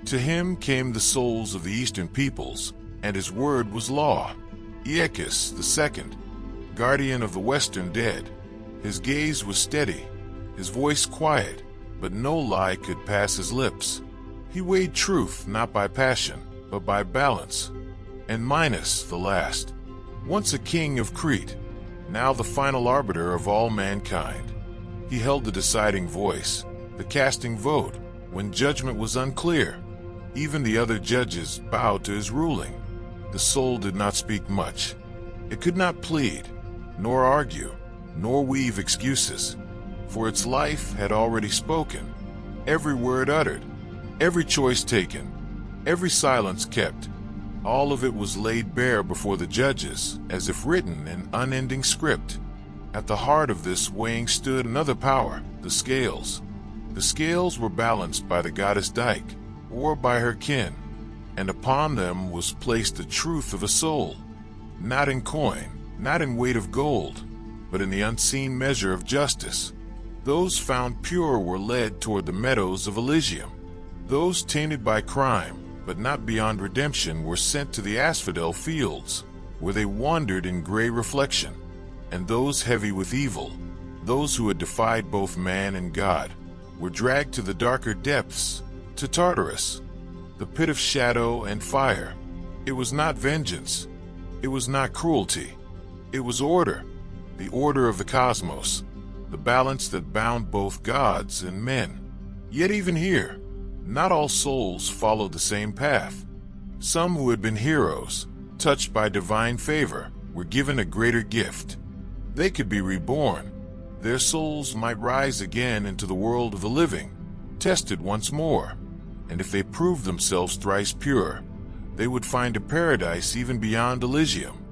To him came the souls of the eastern peoples, and his word was law. Aeacus, the second, guardian of the western dead. His gaze was steady, his voice quiet, but no lie could pass his lips. He weighed truth not by passion, but by balance. And Minos, the last, once a king of Crete, now the final arbiter of all mankind. He held the deciding voice, the casting vote, when judgment was unclear. Even the other judges bowed to his ruling. The soul did not speak much. It could not plead, nor argue, nor weave excuses, for its life had already spoken. Every word uttered, every choice taken, every silence kept, all of it was laid bare before the judges, as if written in unending script. At the heart of this weighing stood another power, the scales. The scales were balanced by the goddess Dike, or by her kin, and upon them was placed the truth of a soul, not in coin, not in weight of gold, but in the unseen measure of justice. Those found pure were led toward the meadows of Elysium. Those tainted by crime, but not beyond redemption, were sent to the asphodel fields, where they wandered in gray reflection. And those heavy with evil, those who had defied both man and God, were dragged to the darker depths, to Tartarus, the pit of shadow and fire. It was not vengeance. It was not cruelty. It was order, the order of the cosmos, the balance that bound both gods and men. Yet even here, not all souls followed the same path. Some who had been heroes, touched by divine favor, were given a greater gift. They could be reborn. Their souls might rise again into the world of the living, tested once more. And if they proved themselves thrice pure, they would find a paradise even beyond Elysium,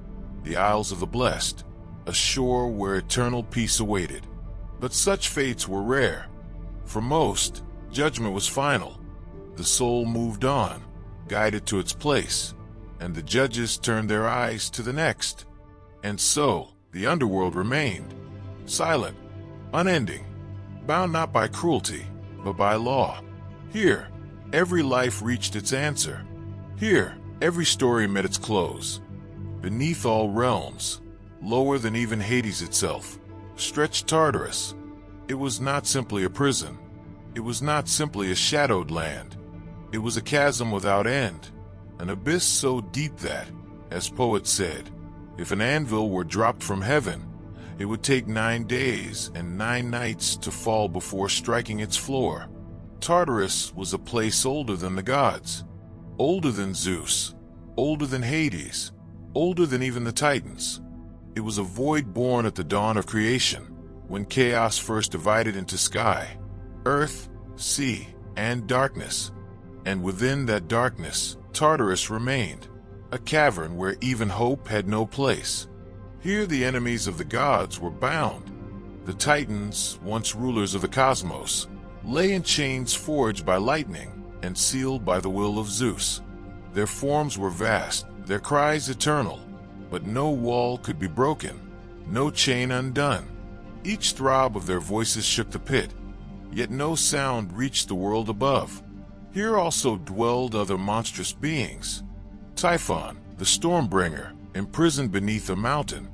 the Isles of the Blessed, a shore where eternal peace awaited. But such fates were rare. For most, judgment was final. The soul moved on, guided to its place, and the judges turned their eyes to the next. And so, the underworld remained, silent, unending, bound not by cruelty, but by law. Here, every life reached its answer. Here, every story met its close. Beneath all realms, lower than even Hades itself, stretched Tartarus. It was not simply a prison. It was not simply a shadowed land. It was a chasm without end, an abyss so deep that, as poets said, if an anvil were dropped from heaven, it would take 9 days and 9 nights to fall before striking its floor. Tartarus was a place older than the gods, older than Zeus, older than Hades, older than even the Titans. It was a void born at the dawn of creation, when chaos first divided into sky, earth, sea, and darkness. And within that darkness, Tartarus remained, a cavern where even hope had no place. Here the enemies of the gods were bound. The Titans, once rulers of the cosmos, lay in chains forged by lightning and sealed by the will of Zeus. Their forms were vast, their cries eternal, but no wall could be broken, no chain undone. Each throb of their voices shook the pit, yet no sound reached the world above. Here also dwelled other monstrous beings. Typhon, the Stormbringer, imprisoned beneath a mountain.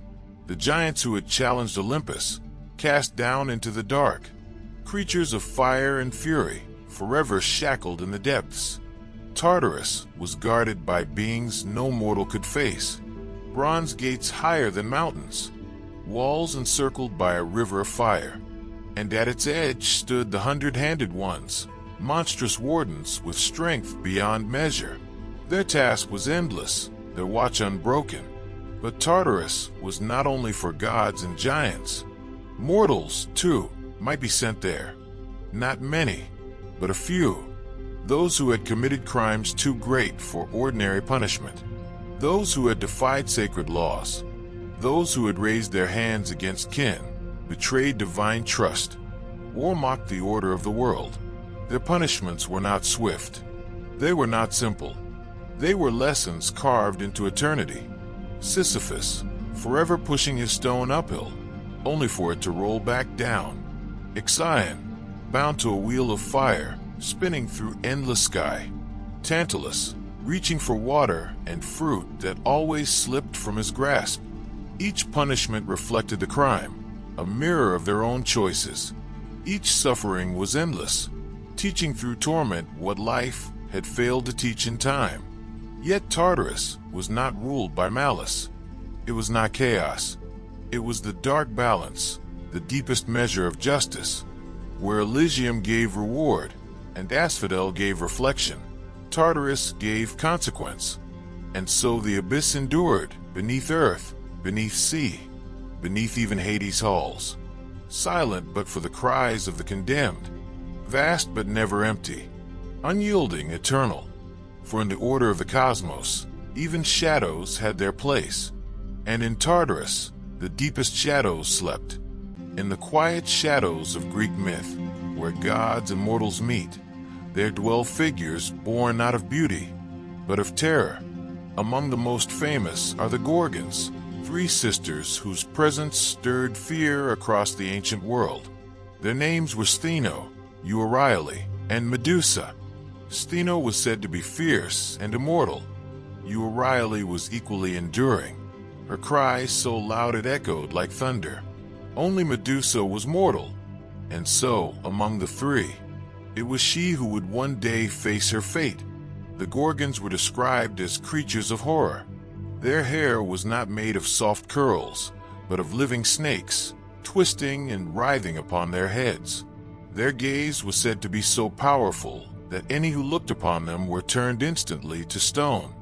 The giants who had challenged Olympus, cast down into the dark. Creatures of fire and fury, forever shackled in the depths. Tartarus was guarded by beings no mortal could face. Bronze gates higher than mountains, walls encircled by a river of fire. And at its edge stood the 100-handed ones, monstrous wardens with strength beyond measure. Their task was endless, their watch unbroken. But Tartarus was not only for gods and giants. Mortals, too, might be sent there. Not many, but a few. Those who had committed crimes too great for ordinary punishment. Those who had defied sacred laws. Those who had raised their hands against kin, betrayed divine trust, or mocked the order of the world. Their punishments were not swift. They were not simple. They were lessons carved into eternity. Sisyphus, forever pushing his stone uphill, only for it to roll back down. Ixion, bound to a wheel of fire, spinning through endless sky. Tantalus, reaching for water and fruit that always slipped from his grasp. Each punishment reflected the crime, a mirror of their own choices. Each suffering was endless, teaching through torment what life had failed to teach in time. Yet Tartarus was not ruled by malice. It was not chaos. It was the dark balance, the deepest measure of justice. Where Elysium gave reward, and asphodel gave reflection, Tartarus gave consequence. And so the abyss endured, beneath earth, beneath sea, beneath even Hades' halls. Silent but for the cries of the condemned, vast but never empty, unyielding, eternal. For in the order of the cosmos, even shadows had their place. And in Tartarus, the deepest shadows slept. In the quiet shadows of Greek myth, where gods and mortals meet, there dwell figures born not of beauty, but of terror. Among the most famous are the Gorgons, Three sisters whose presence stirred fear across the ancient world. Their names were Stheno, Euryale, and Medusa. Stheno was said to be fierce and immortal. Euryale was equally enduring, her cries so loud it echoed like thunder. Only Medusa was mortal, and so, among the three, it was she who would one day face her fate. The Gorgons were described as creatures of horror. Their hair was not made of soft curls, but of living snakes, twisting and writhing upon their heads. Their gaze was said to be so powerful that any who looked upon them were turned instantly to stone.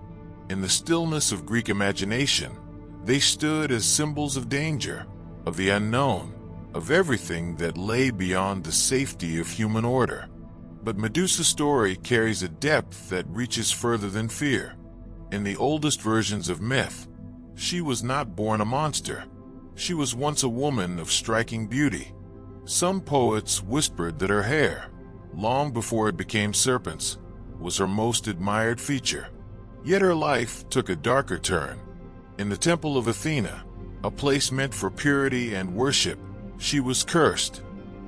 In the stillness of Greek imagination, they stood as symbols of danger, of the unknown, of everything that lay beyond the safety of human order. But Medusa's story carries a depth that reaches further than fear. In the oldest versions of myth, she was not born a monster. She was once a woman of striking beauty. Some poets whispered that her hair, long before it became serpents, was her most admired feature. Yet her life took a darker turn. In the temple of Athena, a place meant for purity and worship, she was cursed.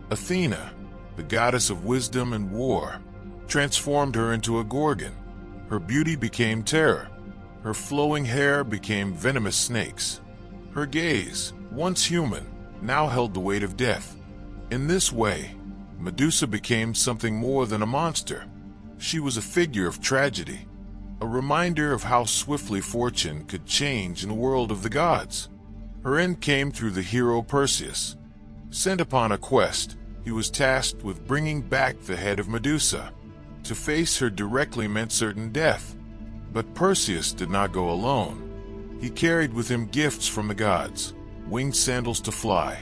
Athena, the goddess of wisdom and war, transformed her into a Gorgon. Her beauty became terror. Her flowing hair became venomous snakes. Her gaze, once human, now held the weight of death. In this way, Medusa became something more than a monster. She was a figure of tragedy, a reminder of how swiftly fortune could change in the world of the gods. Her end came through the hero Perseus. Sent upon a quest, he was tasked with bringing back the head of Medusa. To face her directly meant certain death. But Perseus did not go alone. He carried with him gifts from the gods, winged sandals to fly,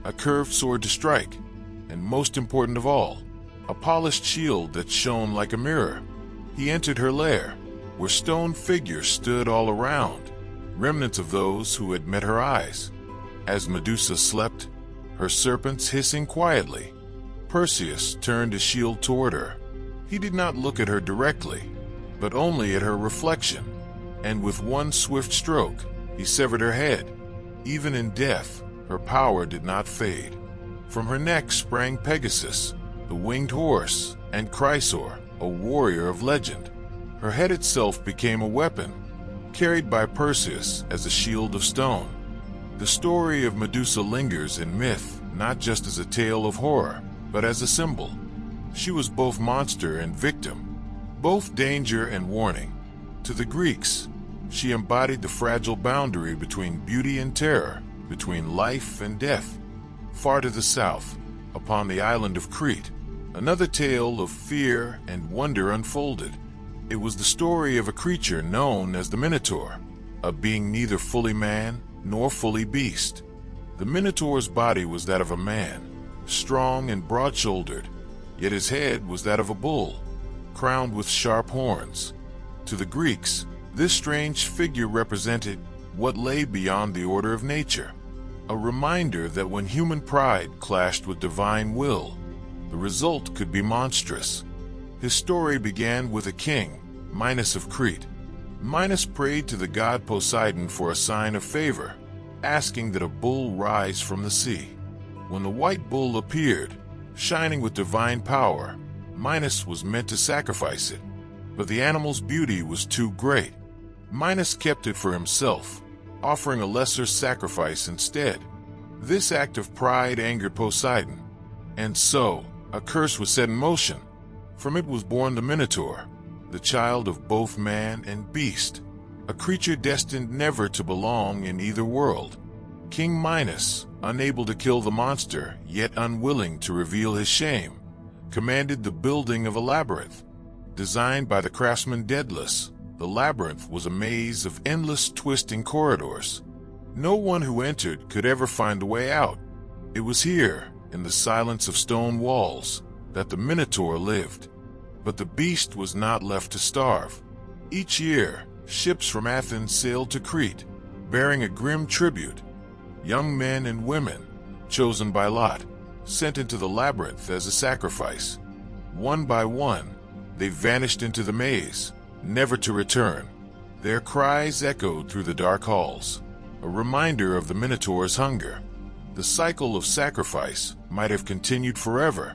a curved sword to strike, and most important of all, a polished shield that shone like a mirror. He entered her lair, where stone figures stood all around, remnants of those who had met her eyes. As Medusa slept, her serpents hissing quietly, Perseus turned his shield toward her. He did not look at her directly, but only at her reflection, and with one swift stroke, he severed her head. Even in death, her power did not fade. From her neck sprang Pegasus, the winged horse, and Chrysaor, a warrior of legend. Her head itself became a weapon, carried by Perseus as a shield of stone. The story of Medusa lingers in myth, not just as a tale of horror, but as a symbol. She was both monster and victim, both danger and warning. To the Greeks, she embodied the fragile boundary between beauty and terror, between life and death. Far to the south, upon the island of Crete, another tale of fear and wonder unfolded. It was the story of a creature known as the Minotaur, a being neither fully man nor fully beast. The Minotaur's body was that of a man, strong and broad-shouldered, yet his head was that of a bull, crowned with sharp horns. To the Greeks, this strange figure represented what lay beyond the order of nature, a reminder that when human pride clashed with divine will, the result could be monstrous. His story began with a king, Minos of Crete. Minos prayed to the god Poseidon for a sign of favor, asking that a bull rise from the sea. When the white bull appeared, shining with divine power, Minos was meant to sacrifice it, but the animal's beauty was too great. Minos kept it for himself, offering a lesser sacrifice instead. This act of pride angered Poseidon, and so a curse was set in motion. From it was born the Minotaur, the child of both man and beast, a creature destined never to belong in either world. King Minos, unable to kill the monster, yet unwilling to reveal his shame, commanded the building of a labyrinth. Designed by the craftsman Daedalus, the labyrinth was a maze of endless twisting corridors. No one who entered could ever find the way out. It was here, in the silence of stone walls, that the Minotaur lived. But the beast was not left to starve. Each year, ships from Athens sailed to Crete, bearing a grim tribute. Young men and women, chosen by lot, sent into the labyrinth as a sacrifice. One by one, they vanished into the maze, never to return. Their cries echoed through the dark halls. a reminder of the Minotaur's hunger. The cycle of sacrifice might have continued forever,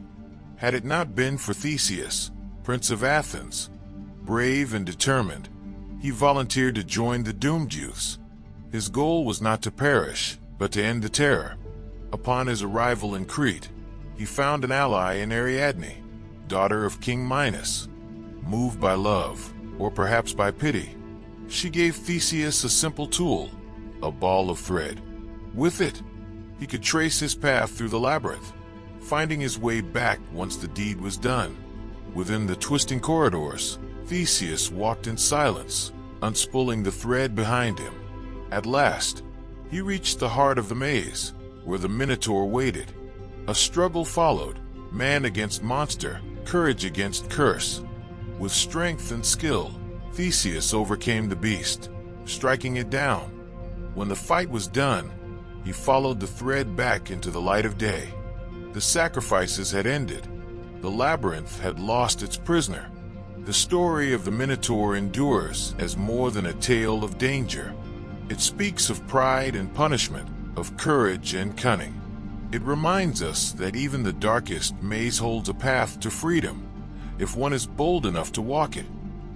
had it not been for Theseus, Prince of Athens. Brave and determined, he volunteered to join the doomed youths. His goal was not to perish, but to end the terror. Upon his arrival in Crete, he found an ally in Ariadne, daughter of King Minos. Moved by love, or perhaps by pity, she gave Theseus a simple tool, a ball of thread. With it, he could trace his path through the labyrinth, finding his way back once the deed was done. Within the twisting corridors, Theseus walked in silence, unspooling the thread behind him. At last, he reached the heart of the maze, where the Minotaur waited. A struggle followed, man against monster, courage against curse. With strength and skill, Theseus overcame the beast, striking it down. When the fight was done, he followed the thread back into the light of day. The sacrifices had ended. The labyrinth had lost its prisoner. The story of the Minotaur endures as more than a tale of danger. It speaks of pride and punishment, of courage and cunning. It reminds us that even the darkest maze holds a path to freedom, if one is bold enough to walk it.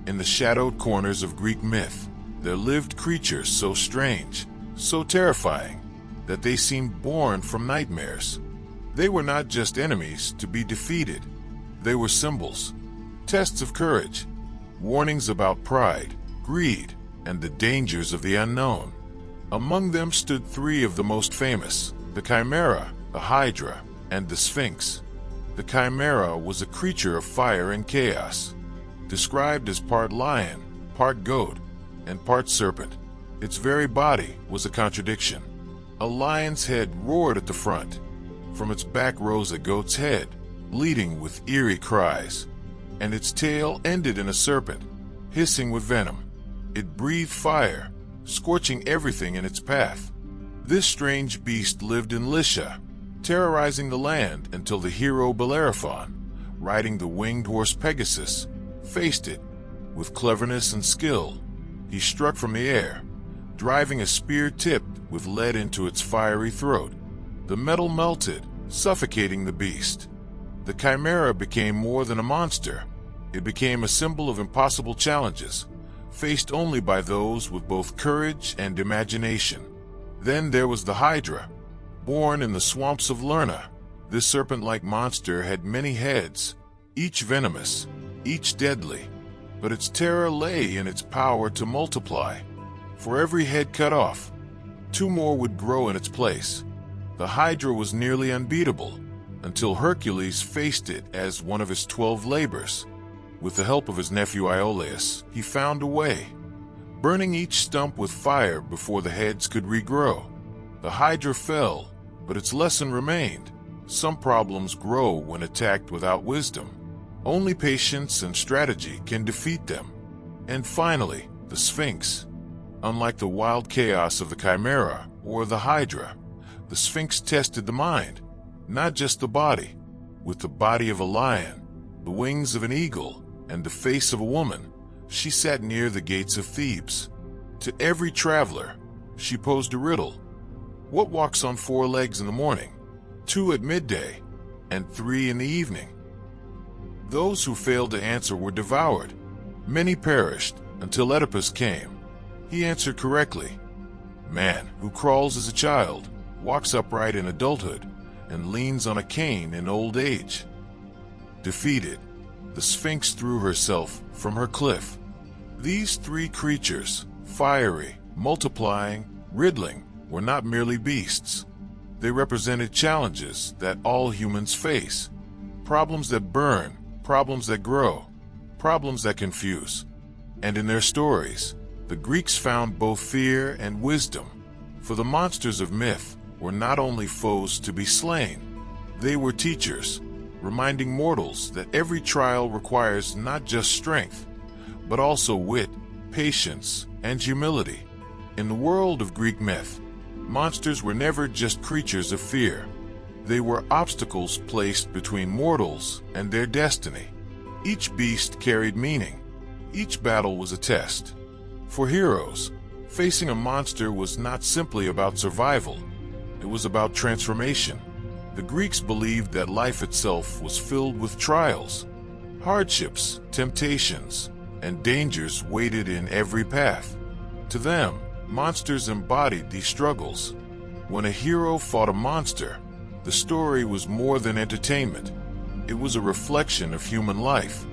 In the shadowed corners of Greek myth, there lived creatures so strange, so terrifying, that they seemed born from nightmares. They were not just enemies to be defeated. They were symbols, tests of courage, warnings about pride, greed, and the dangers of the unknown. Among them stood three of the most famous: the Chimera, the Hydra, and the Sphinx. The Chimera was a creature of fire and chaos, described as part lion, part goat, and part serpent. Its very body was a contradiction. A lion's head roared at the front. From its back rose a goat's head, bleating with eerie cries, and its tail ended in a serpent, hissing with venom. It breathed fire, scorching everything in its path. This strange beast lived in Lycia, terrorizing the land until the hero Bellerophon, riding the winged horse Pegasus, faced it. With cleverness and skill, he struck from the air, driving a spear tipped with lead into its fiery throat. The metal melted, suffocating the beast. The Chimera became more than a monster. It became a symbol of impossible challenges, faced only by those with both courage and imagination. Then there was the Hydra. Born in the swamps of Lerna, this serpent-like monster had many heads, each venomous, each deadly, but its terror lay in its power to multiply. For every head cut off, two more would grow in its place. The Hydra was nearly unbeatable, until Hercules faced it as one of his 12 labors. With the help of his nephew Iolaus, he found a way, burning each stump with fire before the heads could regrow. The Hydra fell, but its lesson remained. Some problems grow when attacked without wisdom. Only patience and strategy can defeat them. And finally, the Sphinx. Unlike the wild chaos of the Chimera or the Hydra, the Sphinx tested the mind, not just the body. With the body of a lion, the wings of an eagle, and the face of a woman, she sat near the gates of Thebes. To every traveler, she posed a riddle. What walks on 4 legs in the morning, 2 at midday, and 3 in the evening? Those who failed to answer were devoured. Many perished until Oedipus came. He answered correctly. Man who crawls as a child, walks upright in adulthood, and leans on a cane in old age. Defeated, the Sphinx threw herself from her cliff. These 3 creatures, fiery, multiplying, riddling, were not merely beasts. They represented challenges that all humans face. Problems that burn, problems that grow, problems that confuse. And in their stories, the Greeks found both fear and wisdom. For the monsters of myth were not only foes to be slain, they were teachers, reminding mortals that every trial requires not just strength, but also wit, patience, and humility. In the world of Greek myth, monsters were never just creatures of fear. They were obstacles placed between mortals and their destiny. Each beast carried meaning. Each battle was a test. For heroes, Facing a monster was not simply about survival, it was about transformation. The Greeks believed that life itself was filled with trials. Hardships, temptations, and dangers waited in every path. To them, monsters embodied these struggles. When a hero fought a monster, the story was more than entertainment. It was a reflection of human life.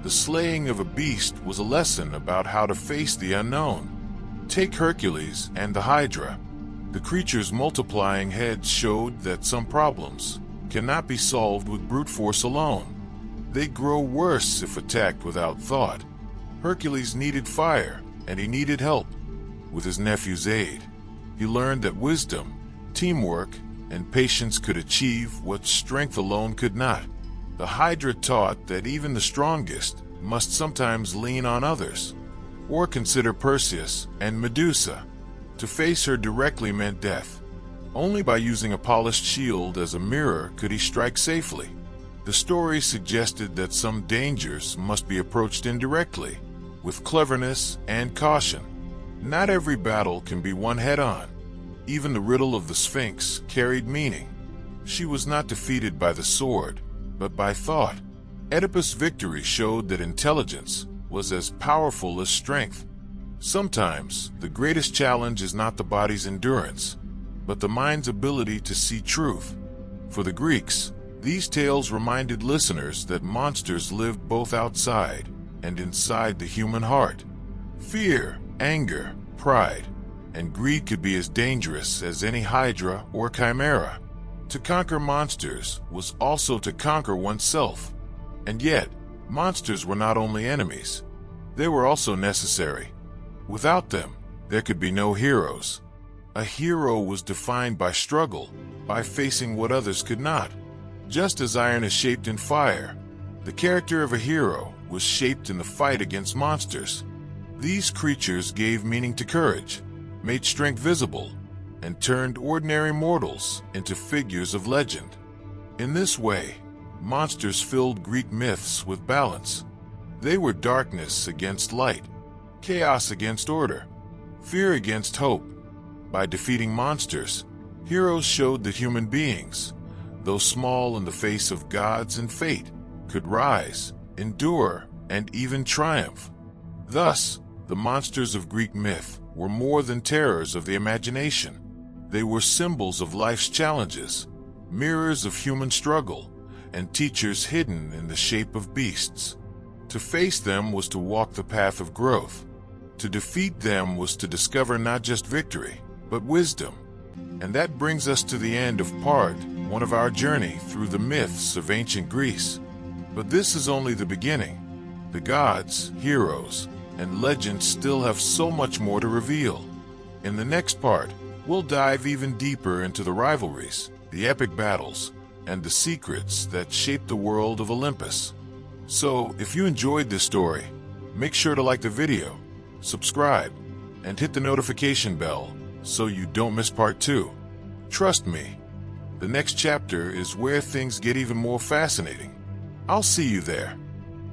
The slaying of a beast was a lesson about how to face the unknown. Take Hercules and the Hydra. The creature's multiplying heads showed that some problems cannot be solved with brute force alone. They grow worse if attacked without thought. Hercules needed fire, and he needed help. With his nephew's aid, he learned that wisdom, teamwork, and patience could achieve what strength alone could not. The Hydra taught that even the strongest must sometimes lean on others. Or consider Perseus and Medusa. To face her directly meant death. Only by using a polished shield as a mirror could he strike safely. The story suggested that some dangers must be approached indirectly, with cleverness and caution. Not every battle can be won head-on. Even the riddle of the Sphinx carried meaning. She was not defeated by the sword, but by thought. Oedipus' victory showed that intelligence was as powerful as strength. Sometimes, the greatest challenge is not the body's endurance, but the mind's ability to see truth. For the Greeks, these tales reminded listeners that monsters lived both outside and inside the human heart. Fear, anger, pride, and greed could be as dangerous as any hydra or chimera. To conquer monsters was also to conquer oneself. And yet, monsters were not only enemies, they were also necessary. Without them, there could be no heroes. A hero was defined by struggle, by facing what others could not. Just as iron is shaped in fire, the character of a hero was shaped in the fight against monsters. These creatures gave meaning to courage, made strength visible, and turned ordinary mortals into figures of legend. In this way, monsters filled Greek myths with balance. They were darkness against light, chaos against order, fear against hope. By defeating monsters, heroes showed that human beings, though small in the face of gods and fate, could rise, endure, and even triumph. Thus, the monsters of Greek myth were more than terrors of the imagination. They were symbols of life's challenges, mirrors of human struggle, and teachers hidden in the shape of beasts. To face them was to walk the path of growth. To defeat them was to discover not just victory, but wisdom. And that brings us to the end of part one of our journey through the myths of ancient Greece. But this is only the beginning. The gods, heroes, and legends still have so much more to reveal. In the next part, we'll dive even deeper into the rivalries, the epic battles, and the secrets that shaped the world of Olympus. So, if you enjoyed this story, make sure to like the video, subscribe, and hit the notification bell so you don't miss part 2. Trust me, the next chapter is where things get even more fascinating. I'll see you there.